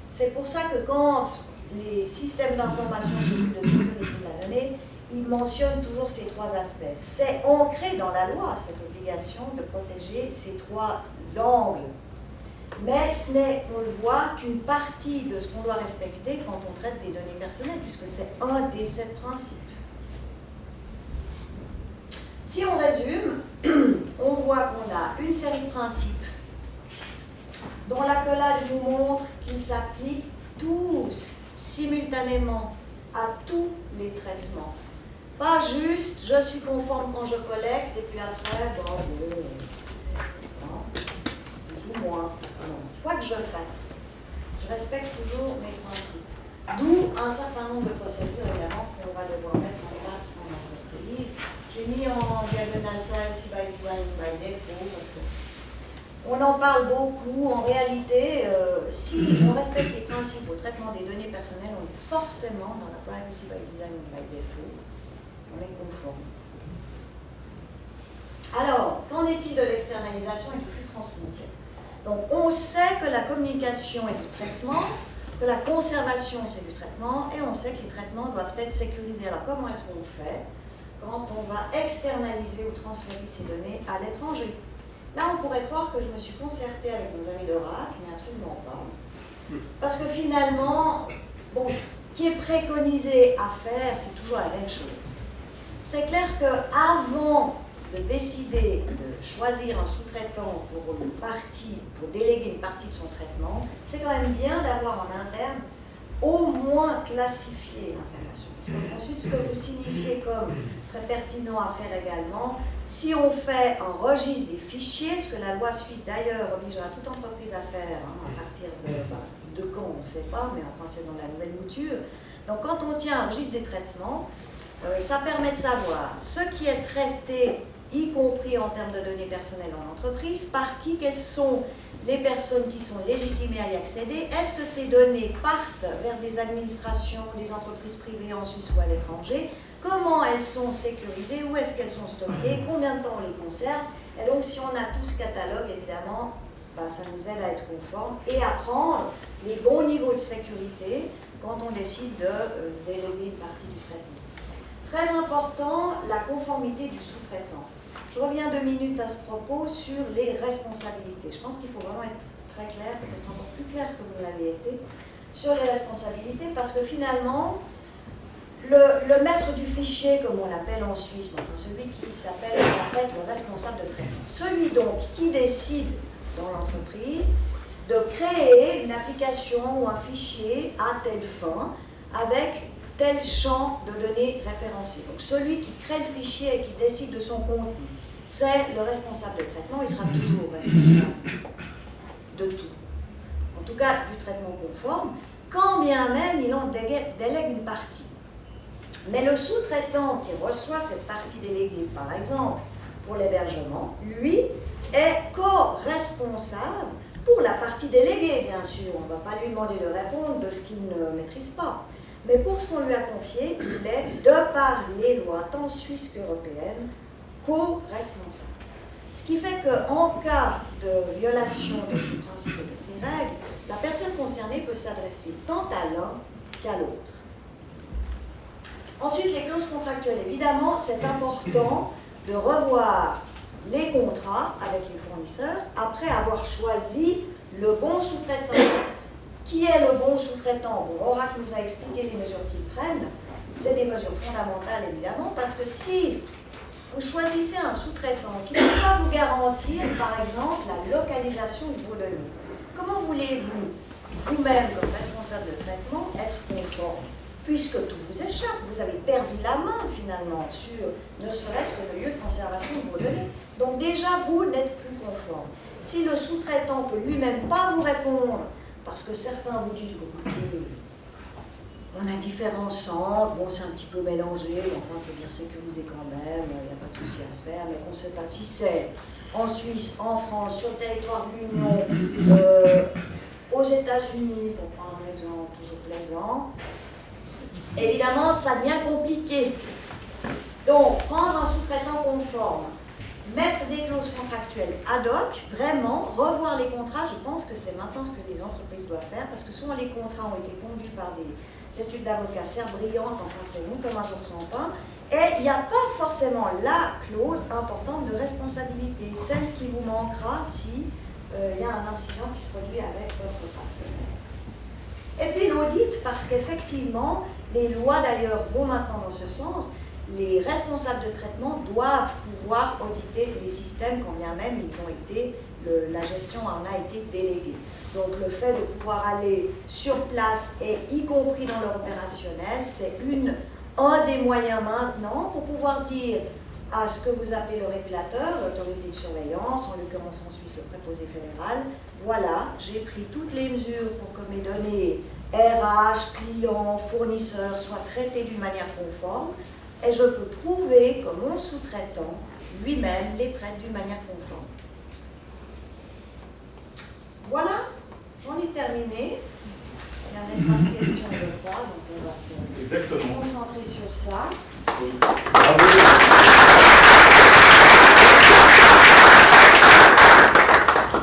C'est pour ça que quand les systèmes d'information s'occupent de sécurité de la donnée, il mentionne toujours ces trois aspects. C'est ancré dans la loi, cette obligation de protéger ces trois angles. Mais ce n'est, on le voit, qu'une partie de ce qu'on doit respecter quand on traite des données personnelles, puisque c'est un des 7 principes. Si on résume, on voit qu'on a une série de principes dont l'accolade vous montre qu'ils s'appliquent tous simultanément à tous les traitements. Pas juste, je suis conforme quand je collecte, et puis après, bon, moi, quoi que je fasse, je respecte toujours mes principes. D'où un certain nombre de procédures, évidemment, qu'on va devoir mettre en place en entreprise. J'ai mis en diagonale privacy by design by default parce que on en parle beaucoup. En réalité, si on respecte les principes au traitement des données personnelles, on est forcément dans la privacy by design by default. On est conforme. Alors, qu'en est-il de l'externalisation et du flux transfrontière? Donc, on sait que la communication est du traitement, que la conservation c'est du traitement, et on sait que les traitements doivent être sécurisés. Alors, comment est-ce qu'on fait quand on va externaliser ou transférer ces données à l'étranger? Là, on pourrait croire que je me suis concertée avec nos amis d'Oracle, mais absolument pas. Parce que finalement, bon, ce qui est préconisé à faire, c'est toujours la même chose. C'est clair qu'avant de décider de choisir un sous-traitant pour une partie, pour déléguer une partie de son traitement, c'est quand même bien d'avoir en interne au moins classifié l'information. Parce qu'ensuite, ce que vous signifiez comme très pertinent à faire également, si on fait un registre des fichiers, ce que la loi suisse d'ailleurs obligera toute entreprise à faire, à partir de quand, on ne sait pas, mais enfin c'est dans la nouvelle mouture. Donc quand on tient un registre des traitements, ça permet de savoir ce qui est traité, y compris en termes de données personnelles en entreprise, par qui, quelles sont les personnes qui sont légitimées à y accéder, est-ce que ces données partent vers des administrations, des entreprises privées en Suisse ou à l'étranger, comment elles sont sécurisées, où est-ce qu'elles sont stockées, combien de temps on les conserve. Et donc si on a tout ce catalogue, évidemment, ça nous aide à être conforme et à prendre les bons niveaux de sécurité quand on décide de déléguer une partie du traitement. Très important, la conformité du sous-traitant. Je reviens 2 minutes à ce propos sur les responsabilités. Je pense qu'il faut vraiment être très clair, peut-être encore plus clair que vous l'avez été, sur les responsabilités, parce que finalement, le maître du fichier, comme on l'appelle en Suisse, enfin celui qui s'appelle en fait le responsable de traitement, celui donc qui décide dans l'entreprise de créer une application ou un fichier à telle fin, avec tel champ de données référencées. Donc celui qui crée le fichier et qui décide de son contenu, c'est le responsable de traitement, il sera toujours responsable de tout. En tout cas, du traitement conforme, quand bien même il en délègue une partie. Mais le sous-traitant qui reçoit cette partie déléguée, par exemple, pour l'hébergement, lui, est co-responsable pour la partie déléguée, bien sûr. On ne va pas lui demander de répondre de ce qu'il ne maîtrise pas. Mais pour ce qu'on lui a confié, il est, de par les lois, tant suisses qu'européennes, co-responsable. Ce qui fait qu'en cas de violation de ces principes et de ces règles, la personne concernée peut s'adresser tant à l'un qu'à l'autre. Ensuite, les clauses contractuelles. Évidemment, c'est important de revoir les contrats avec les fournisseurs après avoir choisi le bon sous-traitant. Qui est le bon sous-traitant? Bon, Oracle nous a expliqué les mesures qu'ils prennent. C'est des mesures fondamentales, évidemment, parce que si vous choisissez un sous-traitant qui ne peut pas vous garantir, par exemple, la localisation de vos données, comment voulez-vous, vous-même, comme responsable de traitement, être conforme? Puisque tout vous échappe, vous avez perdu la main, finalement, sur ne serait-ce que le lieu de conservation de vos données. Donc déjà, vous n'êtes plus conforme. Si le sous-traitant peut lui-même pas vous répondre, parce que certains vous disent on a différents centres, bon c'est un petit peu mélangé, mais enfin c'est bien sécurisé quand même, il n'y a pas de souci à se faire, mais on ne sait pas si c'est en Suisse, en France, sur le territoire de l'Union, aux États-Unis, pour prendre un exemple toujours plaisant. Évidemment, ça devient compliqué. Donc, prendre un sous-traitant conforme, mettre des clauses contractuelles ad hoc, vraiment, revoir les contrats, je pense que c'est maintenant ce que les entreprises doivent faire, parce que souvent les contrats ont été conduits par des études d'avocats certes brillantes, enfin c'est long comme un jour sans pain, et il n'y a pas forcément la clause importante de responsabilité, celle qui vous manquera si il y a un incident qui se produit avec votre partenaire. Et puis l'audit, parce qu'effectivement, les lois d'ailleurs vont maintenant dans ce sens, les responsables de traitement doivent pouvoir auditer les systèmes quand bien même ils ont été, la gestion en a été déléguée. Donc le fait de pouvoir aller sur place et y compris dans leur opérationnel, c'est un des moyens maintenant pour pouvoir dire à ce que vous appelez le régulateur, l'autorité de surveillance, en l'occurrence en Suisse le préposé fédéral. Voilà, j'ai pris toutes les mesures pour que mes données RH, clients, fournisseurs soient traitées d'une manière conforme, et je peux prouver que mon sous-traitant lui-même les traite d'une manière conforme. Voilà, j'en ai terminé. Il y a un espace question, je crois, donc on va se Exactement. concentrer sur ça. Oui. Bravo.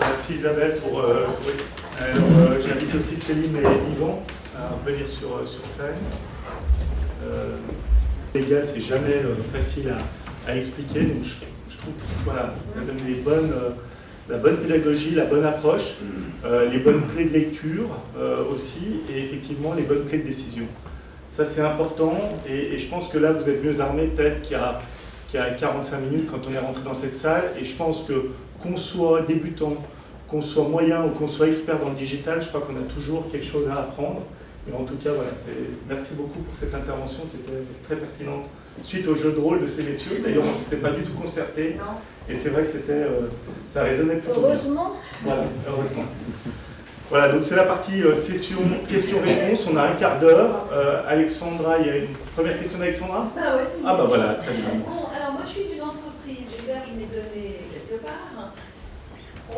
Merci Isabelle pour. Oui. Alors, j'invite aussi Céline et Yvan à venir sur scène. Les gars, c'est jamais facile à expliquer. Donc je trouve que voilà, vous avez donné la bonne pédagogie, la bonne approche, les bonnes clés de lecture aussi, et effectivement les bonnes clés de décision. Ça c'est important, et je pense que là vous êtes mieux armés peut-être qu'il y a 45 minutes quand on est rentré dans cette salle, et je pense que qu'on soit débutant, qu'on soit moyen ou qu'on soit expert dans le digital, je crois qu'on a toujours quelque chose à apprendre. Et en tout cas, voilà, merci beaucoup pour cette intervention qui était très pertinente suite au jeu de rôle de ces messieurs. D'ailleurs, on ne s'était pas du tout concerté. Non. Et c'est vrai que ça résonnait plutôt Heureusement. bien. Voilà, heureusement. Voilà, donc c'est la partie session questions-réponses. On a un quart d'heure. Alexandra, il y a une première question d'Alexandra. Ah ouais, c'est une Ah bah question. voilà, très bien. Bon, alors moi je suis une entreprise, j'héberge mes données quelque part.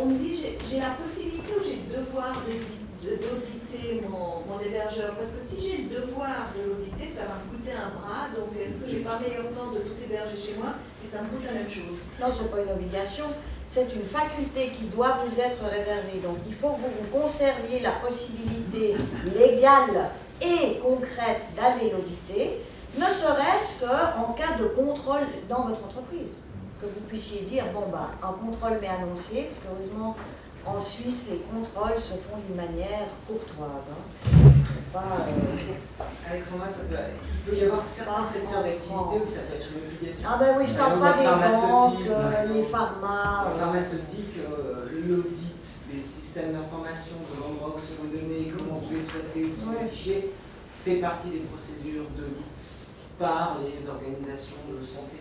On me dit j'ai la possibilité ou j'ai le devoir d'auditer mon hébergeur, parce que si j'ai le devoir de l'auditer, ça va me coûter un bras, donc est-ce que j'ai pas meilleur temps de tout héberger chez moi si ça me coûte la même chose? Non, ce n'est pas une obligation, c'est une faculté qui doit vous être réservée. Donc il faut que vous conserviez la possibilité légale et concrète d'aller l'auditer, ne serait-ce qu'en cas de contrôle dans votre entreprise. Que vous puissiez dire, bon, bah, un contrôle m'est annoncé, parce qu'heureusement, en Suisse, les contrôles se font d'une manière courtoise. Alexandra, il peut y avoir certains secteurs d'activité où ça peut être une obligation. Ah ben oui, je parle pas des banques, les pharma. En pharmaceutique, l'audit des systèmes d'information, de l'endroit où sont les données, comment tu es traité, où sont les fichiers, fait partie des procédures d'audit par les organisations de santé.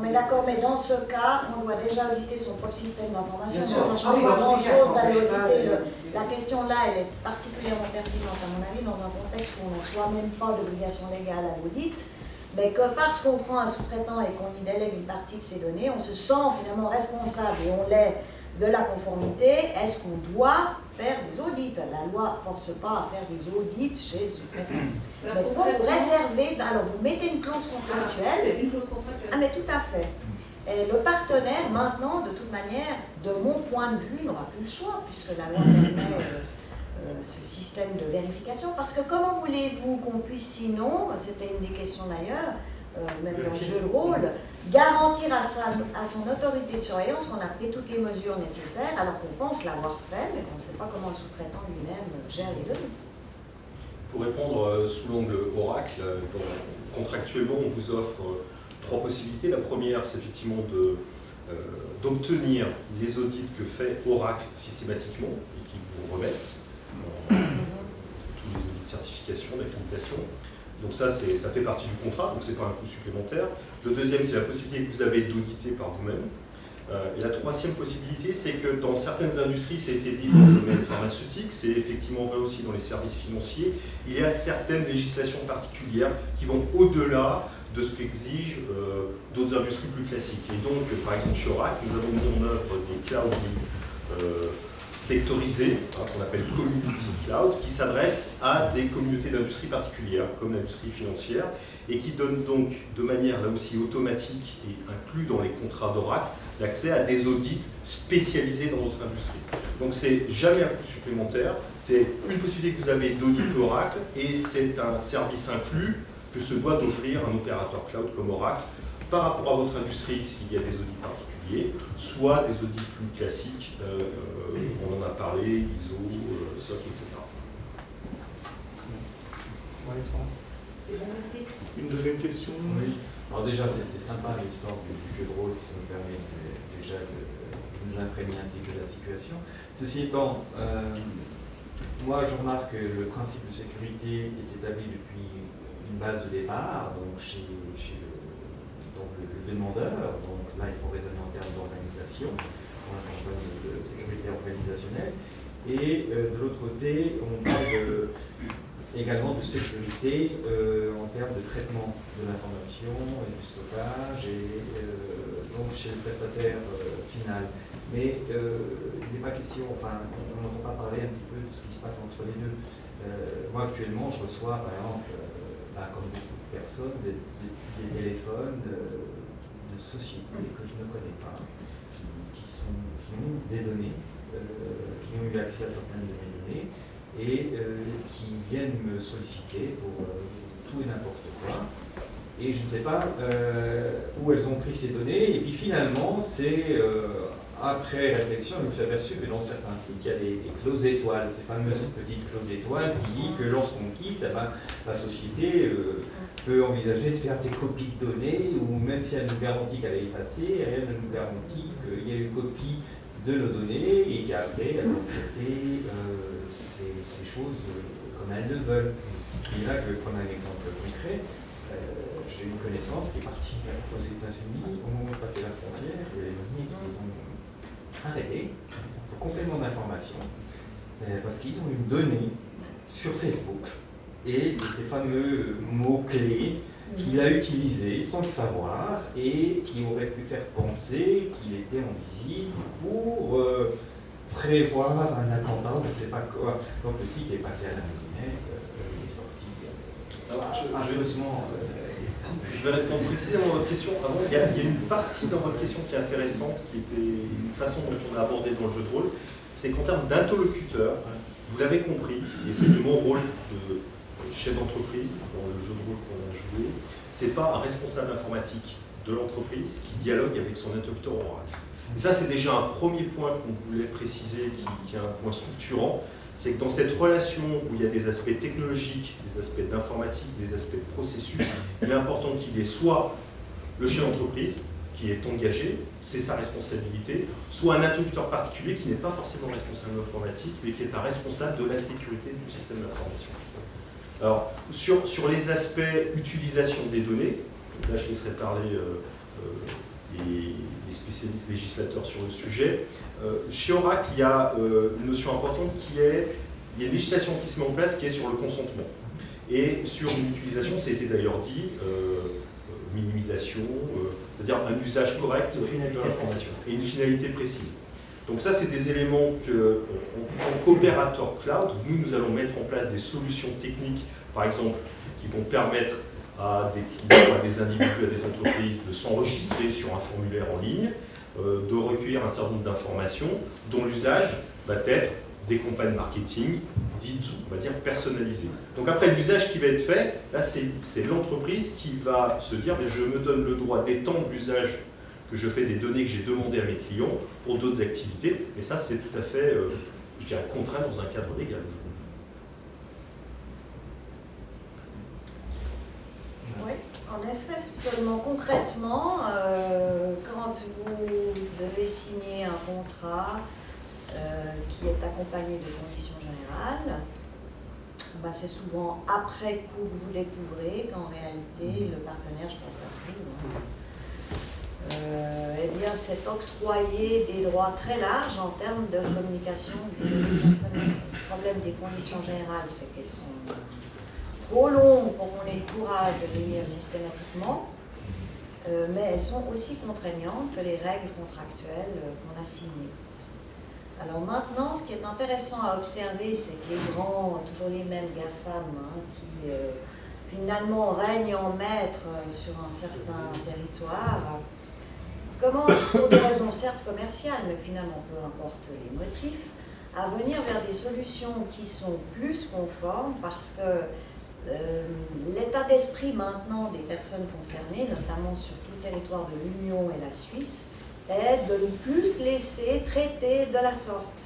Mais d'accord, mais dans ce cas, on doit déjà auditer son propre système d'information. Bien sûr. Ça ne change pas grand-chose d'aller auditer. d'auditer. La question là, elle est particulièrement pertinente à mon avis dans un contexte où on n'a soi-même pas d'obligation légale à l'audit, mais que parce qu'on prend un sous-traitant et qu'on y délègue une partie de ses données, on se sent finalement responsable, et on l'est, de la conformité. Est-ce qu'on doit faire des audits? La loi ne force pas à faire des audits chez le sous-traitant. Mais il faut vous réserver, alors vous mettez une clause contractuelle. C'est une clause contractuelle. Ah mais tout à fait. Et le partenaire, maintenant, de toute manière, de mon point de vue, n'aura plus le choix, puisque la loi permet ce système de vérification. Parce que comment voulez-vous qu'on puisse sinon, c'était une des questions d'ailleurs, même dans le jeu de rôle, garantir à son autorité de surveillance qu'on a pris toutes les mesures nécessaires, alors qu'on pense l'avoir fait, mais qu'on ne sait pas comment le sous-traitant lui-même gère les données. Pour répondre sous l'angle Oracle, contractuellement, on vous offre trois possibilités. La première, c'est effectivement d'obtenir les audits que fait Oracle systématiquement et qui vous remettent tous les audits de certification, d'accréditation. Donc ça fait partie du contrat, donc c'est pas un coût supplémentaire. Le deuxième, c'est la possibilité que vous avez d'auditer par vous-même. Et la troisième possibilité, c'est que dans certaines industries, ça a été dit dans le domaine pharmaceutique, c'est effectivement vrai aussi dans les services financiers, il y a certaines législations particulières qui vont au-delà de ce qu'exigent d'autres industries plus classiques. Et donc, par exemple, chez Oracle, nous avons mis en œuvre des clouds sectorisés, qu'on appelle Community Cloud, qui s'adressent à des communautés d'industrie particulières, comme l'industrie financière, et qui donnent donc de manière là aussi automatique et inclus dans les contrats d'Oracle, l'accès à des audits spécialisés dans notre industrie. Donc c'est jamais un coût supplémentaire, c'est une possibilité que vous avez d'auditer Oracle, et c'est un service inclus que se doit d'offrir un opérateur cloud comme Oracle par rapport à votre industrie s'il y a des audits particuliers, soit des audits plus classiques, on en a parlé, ISO, SOC, etc. C'est bon, merci. Une deuxième question? Oui. Alors déjà, c'était sympa l'histoire du jeu de rôle qui nous permet déjà de nous imprégner un petit peu de la situation. Ceci étant, moi je remarque que le principe de sécurité est établi depuis une base de départ, donc chez le donc le demandeur, donc là il faut raisonner en termes d'organisation, en termes de sécurité organisationnelle, et de l'autre côté on parle également de sécurité en termes de traitement de l'information et du stockage, et donc chez le prestataire final. Mais il n'est pas question, enfin on n'entend pas parler un petit peu de ce qui se passe entre les deux. Moi actuellement je reçois par exemple, comme beaucoup de personnes, des téléphones de sociétés que je ne connais pas, qui ont des données, qui ont eu accès à certaines de mes données, et qui viennent me solliciter pour tout et n'importe quoi. Et je ne sais pas où elles ont pris ces données, et puis finalement, c'est après réflexion, je me suis aperçu que dans certains sites, il y a des clauses étoiles, ces fameuses petites clauses étoiles qui disent que lorsqu'on quitte, la société peut envisager de faire des copies de données, ou même si elle nous garantit qu'elle est effacée, elle nous garantit qu'il y a une copie de nos données et qu'après, elles vont traiter ces choses comme elles le veulent. Et là, je vais prendre un exemple concret. J'ai une connaissance qui est partie aux États-Unis, au moment de passer la frontière, il y a des données qui ont arrêté pour complément d'information parce qu'ils ont une donnée sur Facebook et c'est ces fameux mots-clés qu'il a utilisés sans le savoir et qui auraient pu faire penser qu'il était en visite pour prévoir un attentat, je ne sais pas quoi. Donc le type est passé à la lunette, il est sorti. Malheureusement. Je vais répondre précisément à votre question. Avant, il y a une partie dans votre question qui est intéressante, qui était une façon dont on a abordé dans le jeu de rôle, c'est qu'en termes d'interlocuteur, vous l'avez compris, et c'est mon rôle de chef d'entreprise dans le jeu de rôle qu'on a joué, c'est pas un responsable informatique de l'entreprise qui dialogue avec son interlocuteur oral. Et ça, c'est déjà un premier point qu'on voulait préciser, qui est un point structurant. C'est que dans cette relation où il y a des aspects technologiques, des aspects d'informatique, des aspects de processus, il est important qu'il y ait soit le chef d'entreprise qui est engagé, c'est sa responsabilité, soit un interlocuteur particulier qui n'est pas forcément responsable informatique, mais qui est un responsable de la sécurité du système d'information. Alors, sur les aspects utilisation des données, là je laisserai parler les spécialistes législateurs sur le sujet. Chez Oracle, il y a une notion importante il y a une législation qui se met en place qui est sur le consentement. Et sur une utilisation, ça a été d'ailleurs dit, minimisation, c'est-à-dire un usage correct de l'information et une finalité précise. Donc ça, c'est des éléments que, en coopérateur cloud, nous allons mettre en place des solutions techniques, par exemple, qui vont permettre à des clients, à des individus, à des entreprises de s'enregistrer sur un formulaire en ligne, de recueillir un certain nombre d'informations dont l'usage va être des campagnes marketing dites, on va dire, personnalisées. Donc après, l'usage qui va être fait, là, c'est l'entreprise qui va se dire, je me donne le droit d'étendre l'usage que je fais des données que j'ai demandées à mes clients pour d'autres activités. Et ça, c'est tout à fait, je dirais, contraint dans un cadre légal. Oui, en effet. Seulement concrètement, quand vous devez signer un contrat qui est accompagné de conditions générales, ben c'est souvent après coup que vous découvrez qu'en réalité, le partenaire, je pense pas eh bien, c'est octroyer des droits très larges en termes de communication des données personnelles. Le problème des conditions générales, c'est qu'elles sont trop longues pour qu'on ait le courage de les lire systématiquement, mais elles sont aussi contraignantes que les règles contractuelles qu'on a signées. Alors maintenant, ce qui est intéressant à observer, c'est que les grands, toujours les mêmes GAFAM, qui finalement règnent en maître sur un certain territoire, commencent pour des raisons certes commerciales, mais finalement peu importe les motifs, à venir vers des solutions qui sont plus conformes parce que l'état d'esprit maintenant des personnes concernées, notamment sur tout le territoire de l'Union et la Suisse, est de ne plus se laisser traiter de la sorte.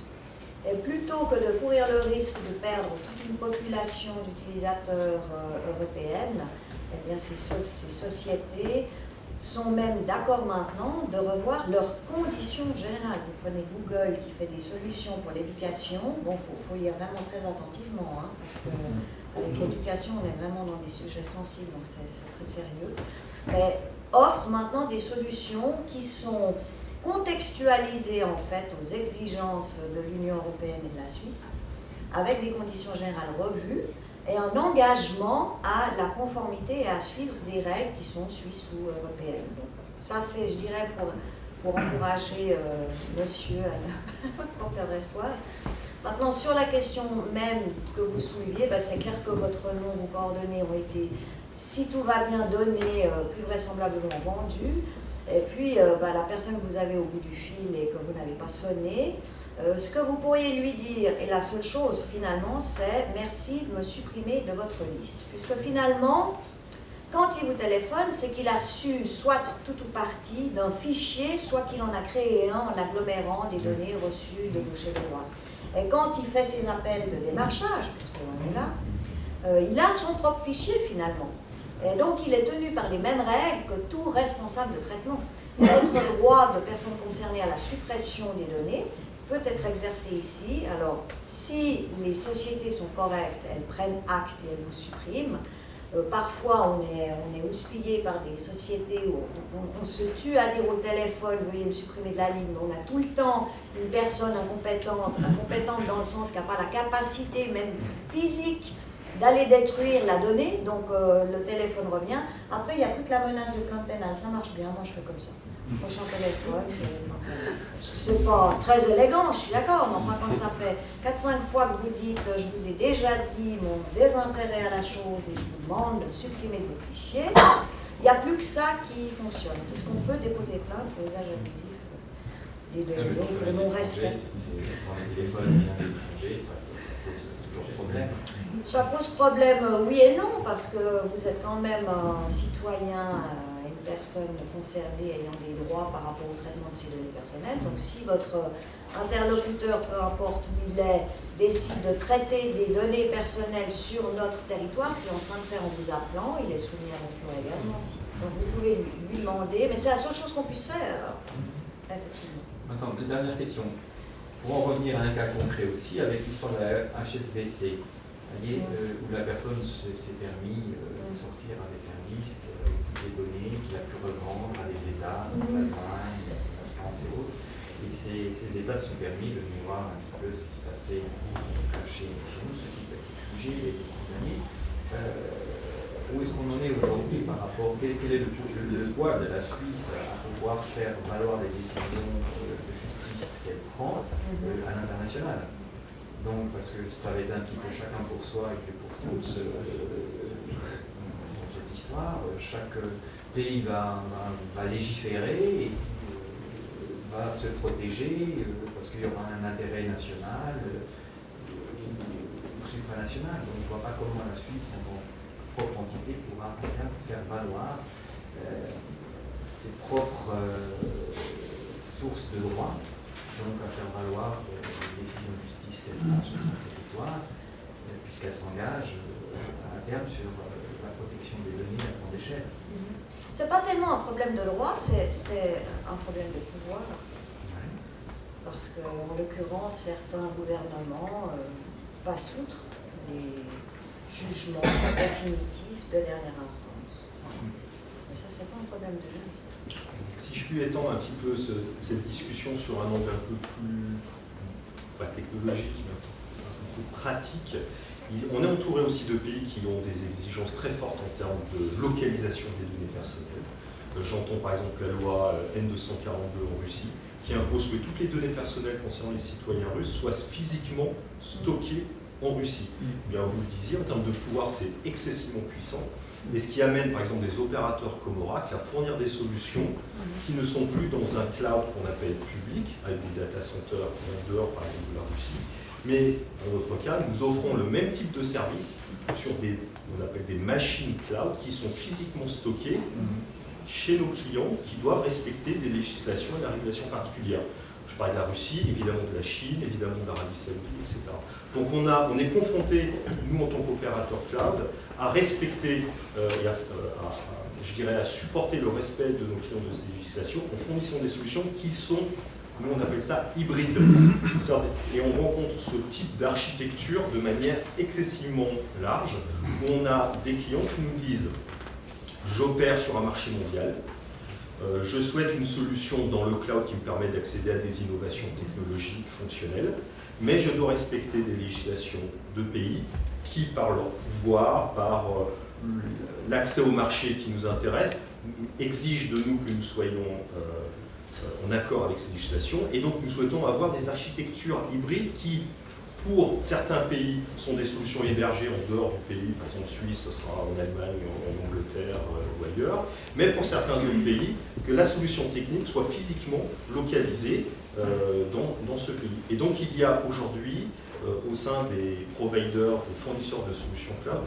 Et plutôt que de courir le risque de perdre toute une population d'utilisateurs européennes, eh bien ces sociétés sont même d'accord maintenant de revoir leurs conditions générales. Vous prenez Google qui fait des solutions pour l'éducation, bon, faut lire vraiment très attentivement, hein, parce qu'avec l'éducation, on est vraiment dans des sujets sensibles, donc c'est très sérieux. Mais offre maintenant des solutions qui sont contextualisées en fait aux exigences de l'Union européenne et de la Suisse, avec des conditions générales revues, et un engagement à la conformité et à suivre des règles qui sont suisses ou européennes. Donc, ça, c'est, je dirais, pour encourager monsieur à ne pas perdre espoir. Maintenant, sur la question même que vous souleviez, ben, c'est clair que votre nom, vos coordonnées ont été, si tout va bien, données, plus vraisemblablement vendues. Et puis, ben, la personne que vous avez au bout du fil et que vous n'avez pas sonné, ce que vous pourriez lui dire, et la seule chose finalement, c'est merci de me supprimer de votre liste. Puisque finalement, quand il vous téléphone, c'est qu'il a reçu soit tout ou partie d'un fichier, soit qu'il en a créé un en agglomérant des données reçues de gauche et de droite. Et quand il fait ses appels de démarchage, puisqu'on est là, il a son propre fichier finalement. Et donc il est tenu par les mêmes règles que tout responsable de traitement. Notre droit de personnes concernées à la suppression des données peut être exercé ici. Alors, si les sociétés sont correctes, elles prennent acte et elles vous suppriment. Parfois, on est houspillé par des sociétés où on se tue à dire au téléphone « veuillez me supprimer de la ligne », mais on a tout le temps une personne incompétente dans le sens qui n'a pas la capacité, même physique, d'aller détruire la donnée, donc le téléphone revient. Après, il y a toute la menace de plainte pénale, ça marche bien, moi je fais comme ça. Moi je suis en téléphone, c'est pas très élégant, je suis d'accord, mais enfin quand ça fait 4-5 fois que vous dites je vous ai déjà dit mon désintérêt à la chose et je vous demande de supprimer vos fichiers, il n'y a plus que ça qui fonctionne. Parce qu'on peut déposer plainte pour usage abusif des données, le non-respect. Ça pose problème, oui et non, parce que vous êtes quand même un citoyen, une personne concernée ayant des droits par rapport au traitement de ces données personnelles. Donc si votre interlocuteur, peu importe où il est, décide de traiter des données personnelles sur notre territoire, ce qu'il est en train de faire en vous appelant, il est soumis à votre loi également. Donc vous pouvez lui demander, mais c'est la seule chose qu'on puisse faire, effectivement. Maintenant, dernière question. Pour en revenir à un cas concret aussi, avec l'histoire de la HSBC, où la personne s'est permis de sortir avec un disque, avec toutes les données qu'il a pu revendre à des États, l'Allemagne, la France et autres. Et ces États se sont permis de venir voir un petit peu ce qui se passait chez nous, ce qui a été jugé et condamné. Où est-ce qu'on en est aujourd'hui par rapport, quel est le poids de la Suisse à pouvoir faire valoir les décisions de justice qu'elle prend à l'international? Donc, parce que ça va être un petit peu chacun pour soi et puis pour tous dans cette histoire, chaque pays va légiférer et va se protéger parce qu'il y aura un intérêt national ou supranational. Donc, je ne vois pas comment la Suisse, en tant que propre entité, pourra faire valoir ses propres sources de droit, donc à faire valoir les décisions de justice qu'elle prend sur son territoire, puisqu'elle s'engage à terme sur la protection des données à grande échelle. C'est pas tellement un problème de droit, c'est un problème de pouvoir. Parce qu'en l'occurrence, certains gouvernements passent outre les jugements définitifs de dernière instance. Mais ça, c'est pas un problème de juriste. Si je puis étendre un petit peu cette discussion sur un angle un peu plus, pas technologique, mais un peu plus pratique, on est entouré aussi de pays qui ont des exigences très fortes en termes de localisation des données personnelles. J'entends par exemple la loi N242 en Russie, qui impose que toutes les données personnelles concernant les citoyens russes soient physiquement stockées en Russie. Bien, vous le disiez, en termes de pouvoir, c'est excessivement puissant. Et ce qui amène par exemple des opérateurs comme Oracle à fournir des solutions qui ne sont plus dans un cloud qu'on appelle public, avec des data centers en dehors par exemple de la Russie, mais dans notre cas, nous offrons le même type de service sur on appelle des machines cloud qui sont physiquement stockées chez nos clients qui doivent respecter des législations et des régulations particulières. je parlais de la Russie, évidemment de la Chine, évidemment de l'Arabie Saoudite, etc. Donc on est confronté, nous en tant qu'opérateur cloud, à respecter et je dirais à supporter le respect de nos clients de ces législations en fournissant des solutions qui sont, nous on appelle ça hybrides. Et on rencontre ce type d'architecture de manière excessivement large. On a des clients qui nous disent « j'opère sur un marché mondial ». Je souhaite une solution dans le cloud qui me permet d'accéder à des innovations technologiques, fonctionnelles, mais je dois respecter des législations de pays qui, par leur pouvoir, par l'accès au marché qui nous intéresse, exigent de nous que nous soyons en accord avec ces législations. Et donc nous souhaitons avoir des architectures hybrides qui, pour certains pays, sont des solutions hébergées en dehors du pays. Par exemple, en Suisse, ce sera en Allemagne, en Angleterre ou ailleurs. Mais pour certains autres pays, que la solution technique soit physiquement localisée dans ce pays. Et donc il y a aujourd'hui, au sein des providers, des fournisseurs de solutions cloud,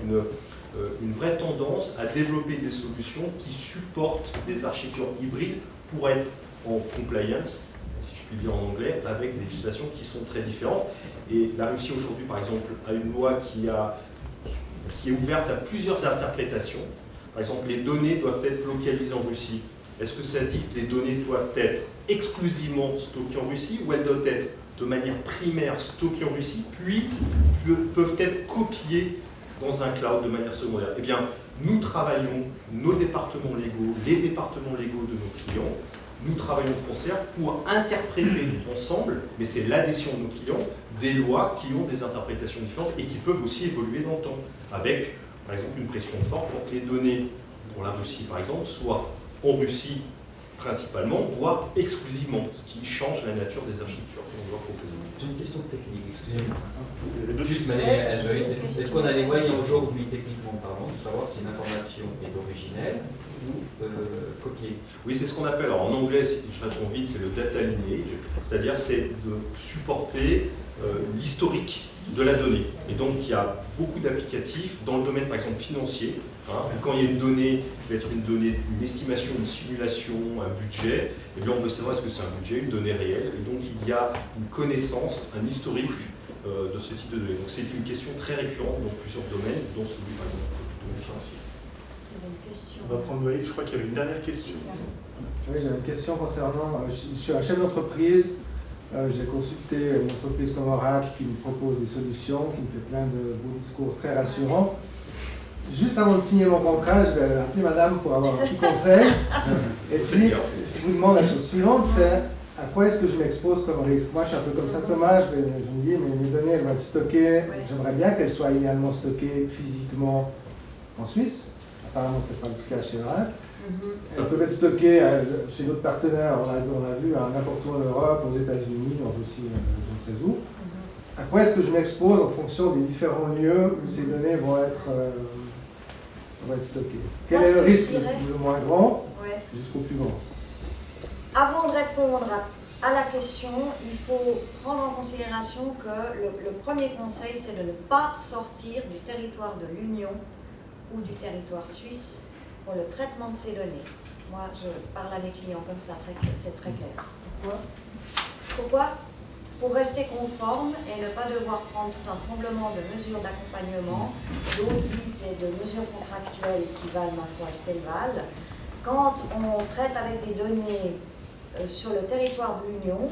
une vraie tendance à développer des solutions qui supportent des architectures hybrides pour être en compliance, si je puis dire en anglais, avec des législations qui sont très différentes. Et la Russie aujourd'hui, par exemple, a une loi qui est ouverte à plusieurs interprétations. Par exemple, les données doivent être localisées en Russie. Est-ce que ça dit que les données doivent être exclusivement stockées en Russie ou elles doivent être de manière primaire stockées en Russie, puis peuvent être copiées dans un cloud de manière secondaire? Eh bien, nous travaillons, nos départements légaux, les départements légaux de nos clients, nous travaillons de concert pour interpréter ensemble, mais c'est l'adhésion de nos clients, des lois qui ont des interprétations différentes et qui peuvent aussi évoluer dans le temps, avec, par exemple, une pression forte pour que les données, pour la Russie par exemple, soient en Russie principalement, voire exclusivement, ce qui change la nature des architectures que l'on doit proposer. J'ai une question technique, excusez-moi. Juste, Est-ce qu'on a les moyens aujourd'hui, techniquement parlant, de savoir si une information est originelle ou copiée? Oui, c'est ce qu'on appelle, alors en anglais, si je réponds vite, c'est le data lineage, c'est-à-dire c'est de supporter l'historique de la donnée. Et donc il y a beaucoup d'applicatifs dans le domaine par exemple financier. Quand il y a une donnée, qui va être une donnée, une estimation, une simulation, un budget, et bien on veut savoir est-ce que c'est un budget, une donnée réelle, et donc il y a une connaissance, un historique de ce type de données. Donc c'est une question très récurrente dans plusieurs domaines, dont celui par exemple du domaine financier. On va prendre, je crois qu'il y avait une dernière question. Oui, j'ai une question concernant, je suis un chef d'entreprise, j'ai consulté une entreprise comme Oracle qui me propose des solutions, qui me fait plein de beaux discours très rassurants. Juste avant de signer mon contrat, je vais appeler madame pour avoir un petit conseil. Et puis, je vous demande la chose suivante, c'est à quoi est-ce que je m'expose comme risque? Moi, je suis un peu comme Saint Thomas, je me dis, mais mes données, elles vont être stockées, j'aimerais bien qu'elles soient idéalement stockées physiquement en Suisse. Apparemment, ce n'est pas le cas chez Oracle. Elles peuvent être stockées chez d'autres partenaires, on a vu à n'importe où en Europe, aux États-Unis, en Russie, je ne sais où. À quoi est-ce que je m'expose en fonction des différents lieux où ces données vont être stockées? Quel est le risque le moins grand jusqu'au plus grand? Avant de répondre à la question, il faut prendre en considération que le premier conseil, c'est de ne pas sortir du territoire de l'Union ou du territoire suisse pour le traitement de ces données. Moi, je parle à mes clients comme ça, c'est très clair. Pourquoi? Pour rester conforme et ne pas devoir prendre tout un tremblement de mesures d'accompagnement, d'audit et de mesures contractuelles qui valent ma foi ce qu'elles valent. Quand on traite avec des données sur le territoire de l'Union,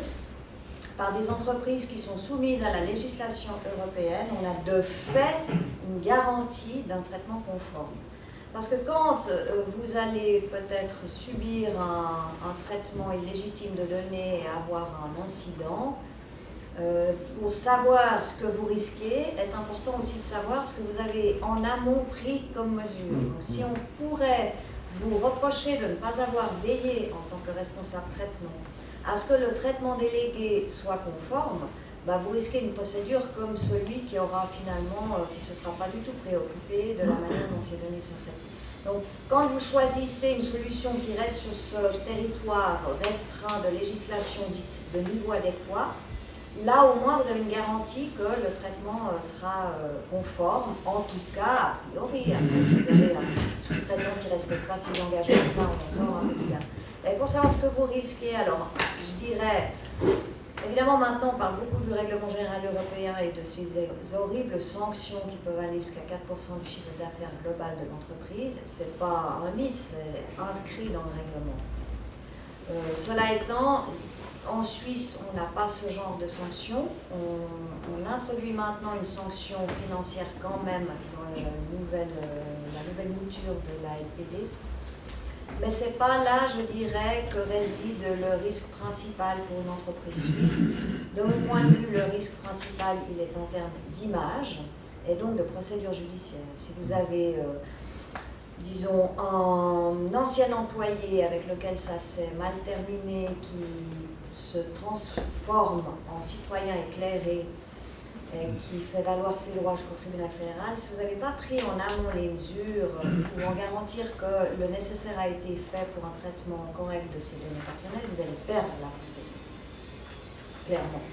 par des entreprises qui sont soumises à la législation européenne, on a de fait une garantie d'un traitement conforme. Parce que quand vous allez peut-être subir un traitement illégitime de données et avoir un incident, pour savoir ce que vous risquez, est important aussi de savoir ce que vous avez en amont pris comme mesure. Donc, si on pourrait vous reprocher de ne pas avoir veillé en tant que responsable traitement à ce que le traitement délégué soit conforme, vous risquez une procédure comme celui qui aura finalement, qui ne se sera pas du tout préoccupé de la manière dont ces données sont traitées. Donc, quand vous choisissez une solution qui reste sur ce territoire restreint de législation dite de niveau adéquat, là au moins vous avez une garantie que le traitement sera conforme, en tout cas a priori. Après, si vous avez un sous-traitant qui ne respecte pas ses engagements, ça on en sort un peu plus bien. Et pour savoir ce que vous risquez, alors je dirais Évidemment, maintenant, on parle beaucoup du règlement général européen et de ces horribles sanctions qui peuvent aller jusqu'à 4% du chiffre d'affaires global de l'entreprise. Ce n'est pas un mythe, c'est inscrit dans le règlement. Cela étant, en Suisse, on n'a pas ce genre de sanctions. On introduit maintenant une sanction financière quand même dans la nouvelle mouture de la LPD. Mais ce n'est pas là, je dirais, que réside le risque principal pour une entreprise suisse. De mon point de vue, le risque principal, il est en termes d'image et donc de procédure judiciaire. Si vous avez, disons, un ancien employé avec lequel ça s'est mal terminé, qui se transforme en citoyen éclairé et qui fait valoir ses droits jusqu'au tribunal fédéral, si vous n'avez pas pris en amont les mesures pouvant garantir que le nécessaire a été fait pour un traitement correct de ces données personnelles, vous allez perdre la procédure, clairement.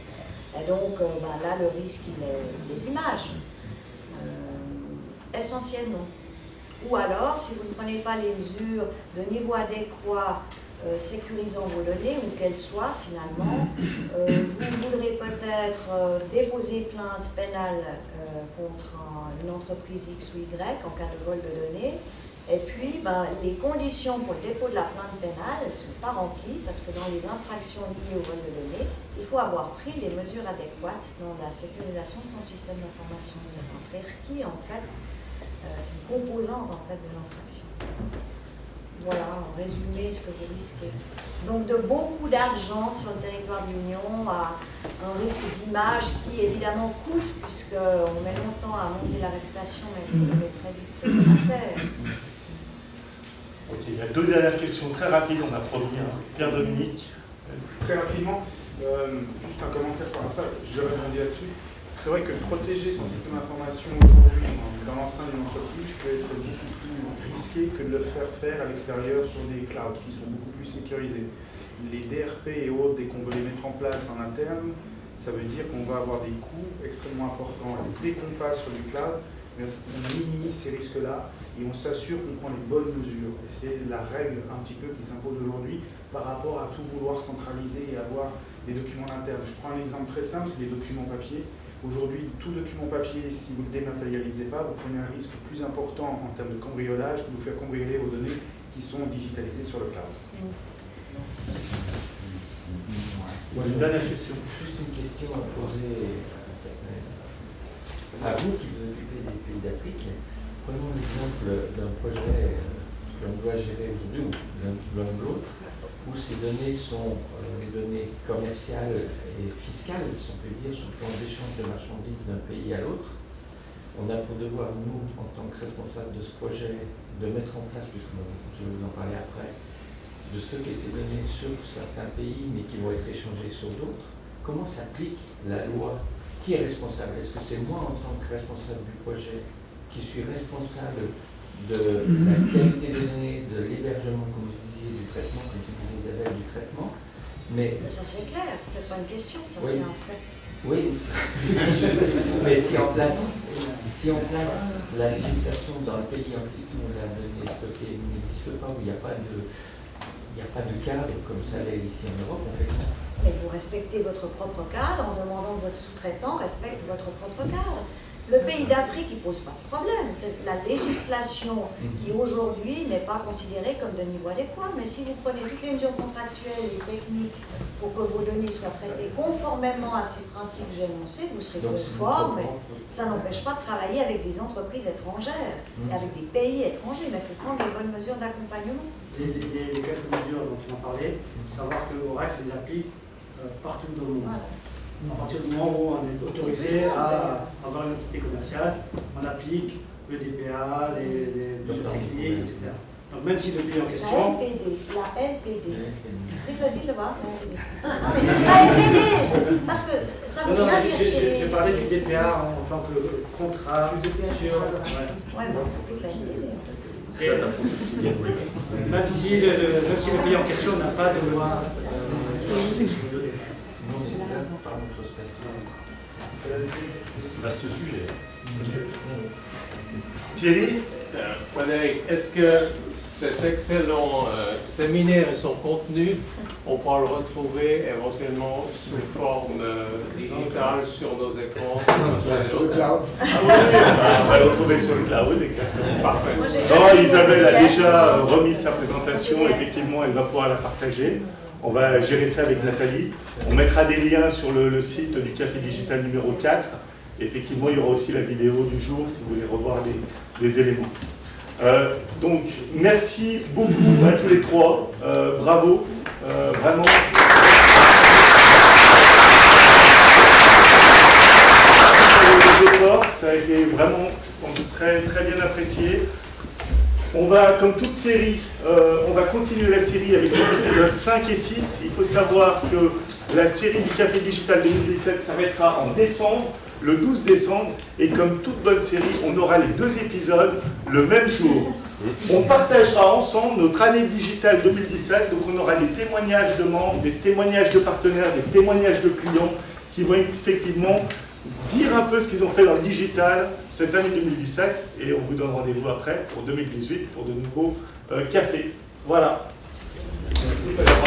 Et donc là, le risque, il est d'image, essentiellement. Ou alors, si vous ne prenez pas les mesures de niveau adéquat sécurisant vos données, où qu'elles soient finalement, vous voudrez peut-être déposer plainte pénale contre une entreprise X ou Y en cas de vol de données, et puis les conditions pour le dépôt de la plainte pénale ne sont pas remplies, parce que dans les infractions liées au vol de données, il faut avoir pris les mesures adéquates dans la sécurisation de son système d'information. C'est un prérequis en fait, c'est une composante en fait de l'infraction. Voilà, en résumé, ce que vous risquez. Donc, de beaucoup d'argent sur le territoire de l'Union à un risque d'image qui, évidemment, coûte, puisqu'on met longtemps à monter la réputation, mais on met très vite à terre. Ok, il y a deux dernières questions très rapides, on a promis. Pierre-Dominique. Très rapidement, juste un commentaire par ça, je vais répondre là-dessus. C'est vrai que protéger son système d'information aujourd'hui dans l'enceinte d'une entreprise peut être beaucoup plus risqué que de le faire à l'extérieur sur des clouds qui sont beaucoup plus sécurisés. Les DRP et autres, dès qu'on veut les mettre en place en interne, ça veut dire qu'on va avoir des coûts extrêmement importants. Dès qu'on passe sur du cloud, on minimise ces risques-là et on s'assure qu'on prend les bonnes mesures. Et c'est la règle un petit peu qui s'impose aujourd'hui par rapport à tout vouloir centraliser et avoir des documents internes. Je prends un exemple très simple, c'est les documents papier. Aujourd'hui, tout document papier, si vous ne le dématérialisez pas, vous prenez un risque plus important en termes de cambriolage que de vous faire cambrioler vos données qui sont digitalisées sur le cloud. Une dernière question. Juste une question à poser à vous qui vous occupez des pays d'Afrique. Prenons l'exemple d'un projet que l'on doit gérer aujourd'hui, ou l'un ou l'autre, où ces données sont les données commerciales et fiscales, si on peut dire, sur le plan d'échange de marchandises d'un pays à l'autre. On a pour devoir, nous, en tant que responsables de ce projet, de mettre en place, puisque je vais vous en parler après, de stocker ces données sur certains pays, mais qui vont être échangées sur d'autres. Comment s'applique la loi? Qui est responsable? Est-ce que c'est moi, en tant que responsable du projet, qui suis responsable de la qualité des données, de l'hébergement, comme vous disiez, du traitement, comme tu disais Isabelle, du traitement, mais... Ça c'est clair, c'est pas une question, ça oui. c'est un fait. Oui, mais si on place la législation dans le pays en plus où la donnée stockée n'existe pas, où il n'y a pas de cadre comme ça l'est ici en Europe, on fait quoi? Mais vous respectez votre propre cadre en demandant que votre sous-traitant respecte votre propre cadre. Le pays d'Afrique, il ne pose pas de problème. C'est la législation qui aujourd'hui n'est pas considérée comme de niveau adéquat. Mais si vous prenez toutes les mesures contractuelles et techniques pour que vos données soient traitées conformément à ces principes que j'ai énoncés, vous serez conforme. Mais ça n'empêche pas de travailler avec des entreprises étrangères, avec des pays étrangers. Mais il faut prendre les bonnes mesures d'accompagnement. Les quelques mesures dont on a parlé, il faut savoir que Oracle les applique partout dans le monde. Voilà. À partir du moment où on est autorisé à avoir une entité commerciale, on applique le DPA, les mesures techniques, etc. Donc même si le pays en question... La LPD. Dites-le voir, la LPD. Non mais c'est la LPD. Parce que ça veut bien dire chez... J'ai parlé du DPA en tant que contrat sur... Ouais, bon, plus la LPD. Même si le pays en question n'a pas de loi... Vaste sujet. Thierry, Frédéric, est-ce que cet excellent séminaire et son contenu, on pourra le retrouver éventuellement sous forme digitale sur nos écrans? Sur le cloud. Ah oui, on va le retrouver sur le cloud, exactement. Parfait. Moi, j'ai Non, jamais Isabelle a vu déjà remis sa présentation, effectivement, elle va pouvoir la partager. On va gérer ça avec Nathalie. On mettra des liens sur le site du Café Digital numéro 4. Effectivement, il y aura aussi la vidéo du jour si vous voulez revoir des éléments. Donc, merci beaucoup à tous les trois. Bravo. Vraiment. Ça a été vraiment, je pense, très, très bien apprécié. On va, comme toute série, on va continuer la série avec les épisodes 5 et 6. Il faut savoir que la série du Café Digital 2017 s'arrêtera en décembre, le 12 décembre, et comme toute bonne série, on aura les 2 épisodes le même jour. On partagera ensemble notre année digitale 2017, donc on aura des témoignages de membres, des témoignages de partenaires, des témoignages de clients qui vont effectivement dire un peu ce qu'ils ont fait dans le digital cette année 2017, et on vous donne rendez-vous après pour 2018 pour de nouveaux cafés. Voilà. Merci.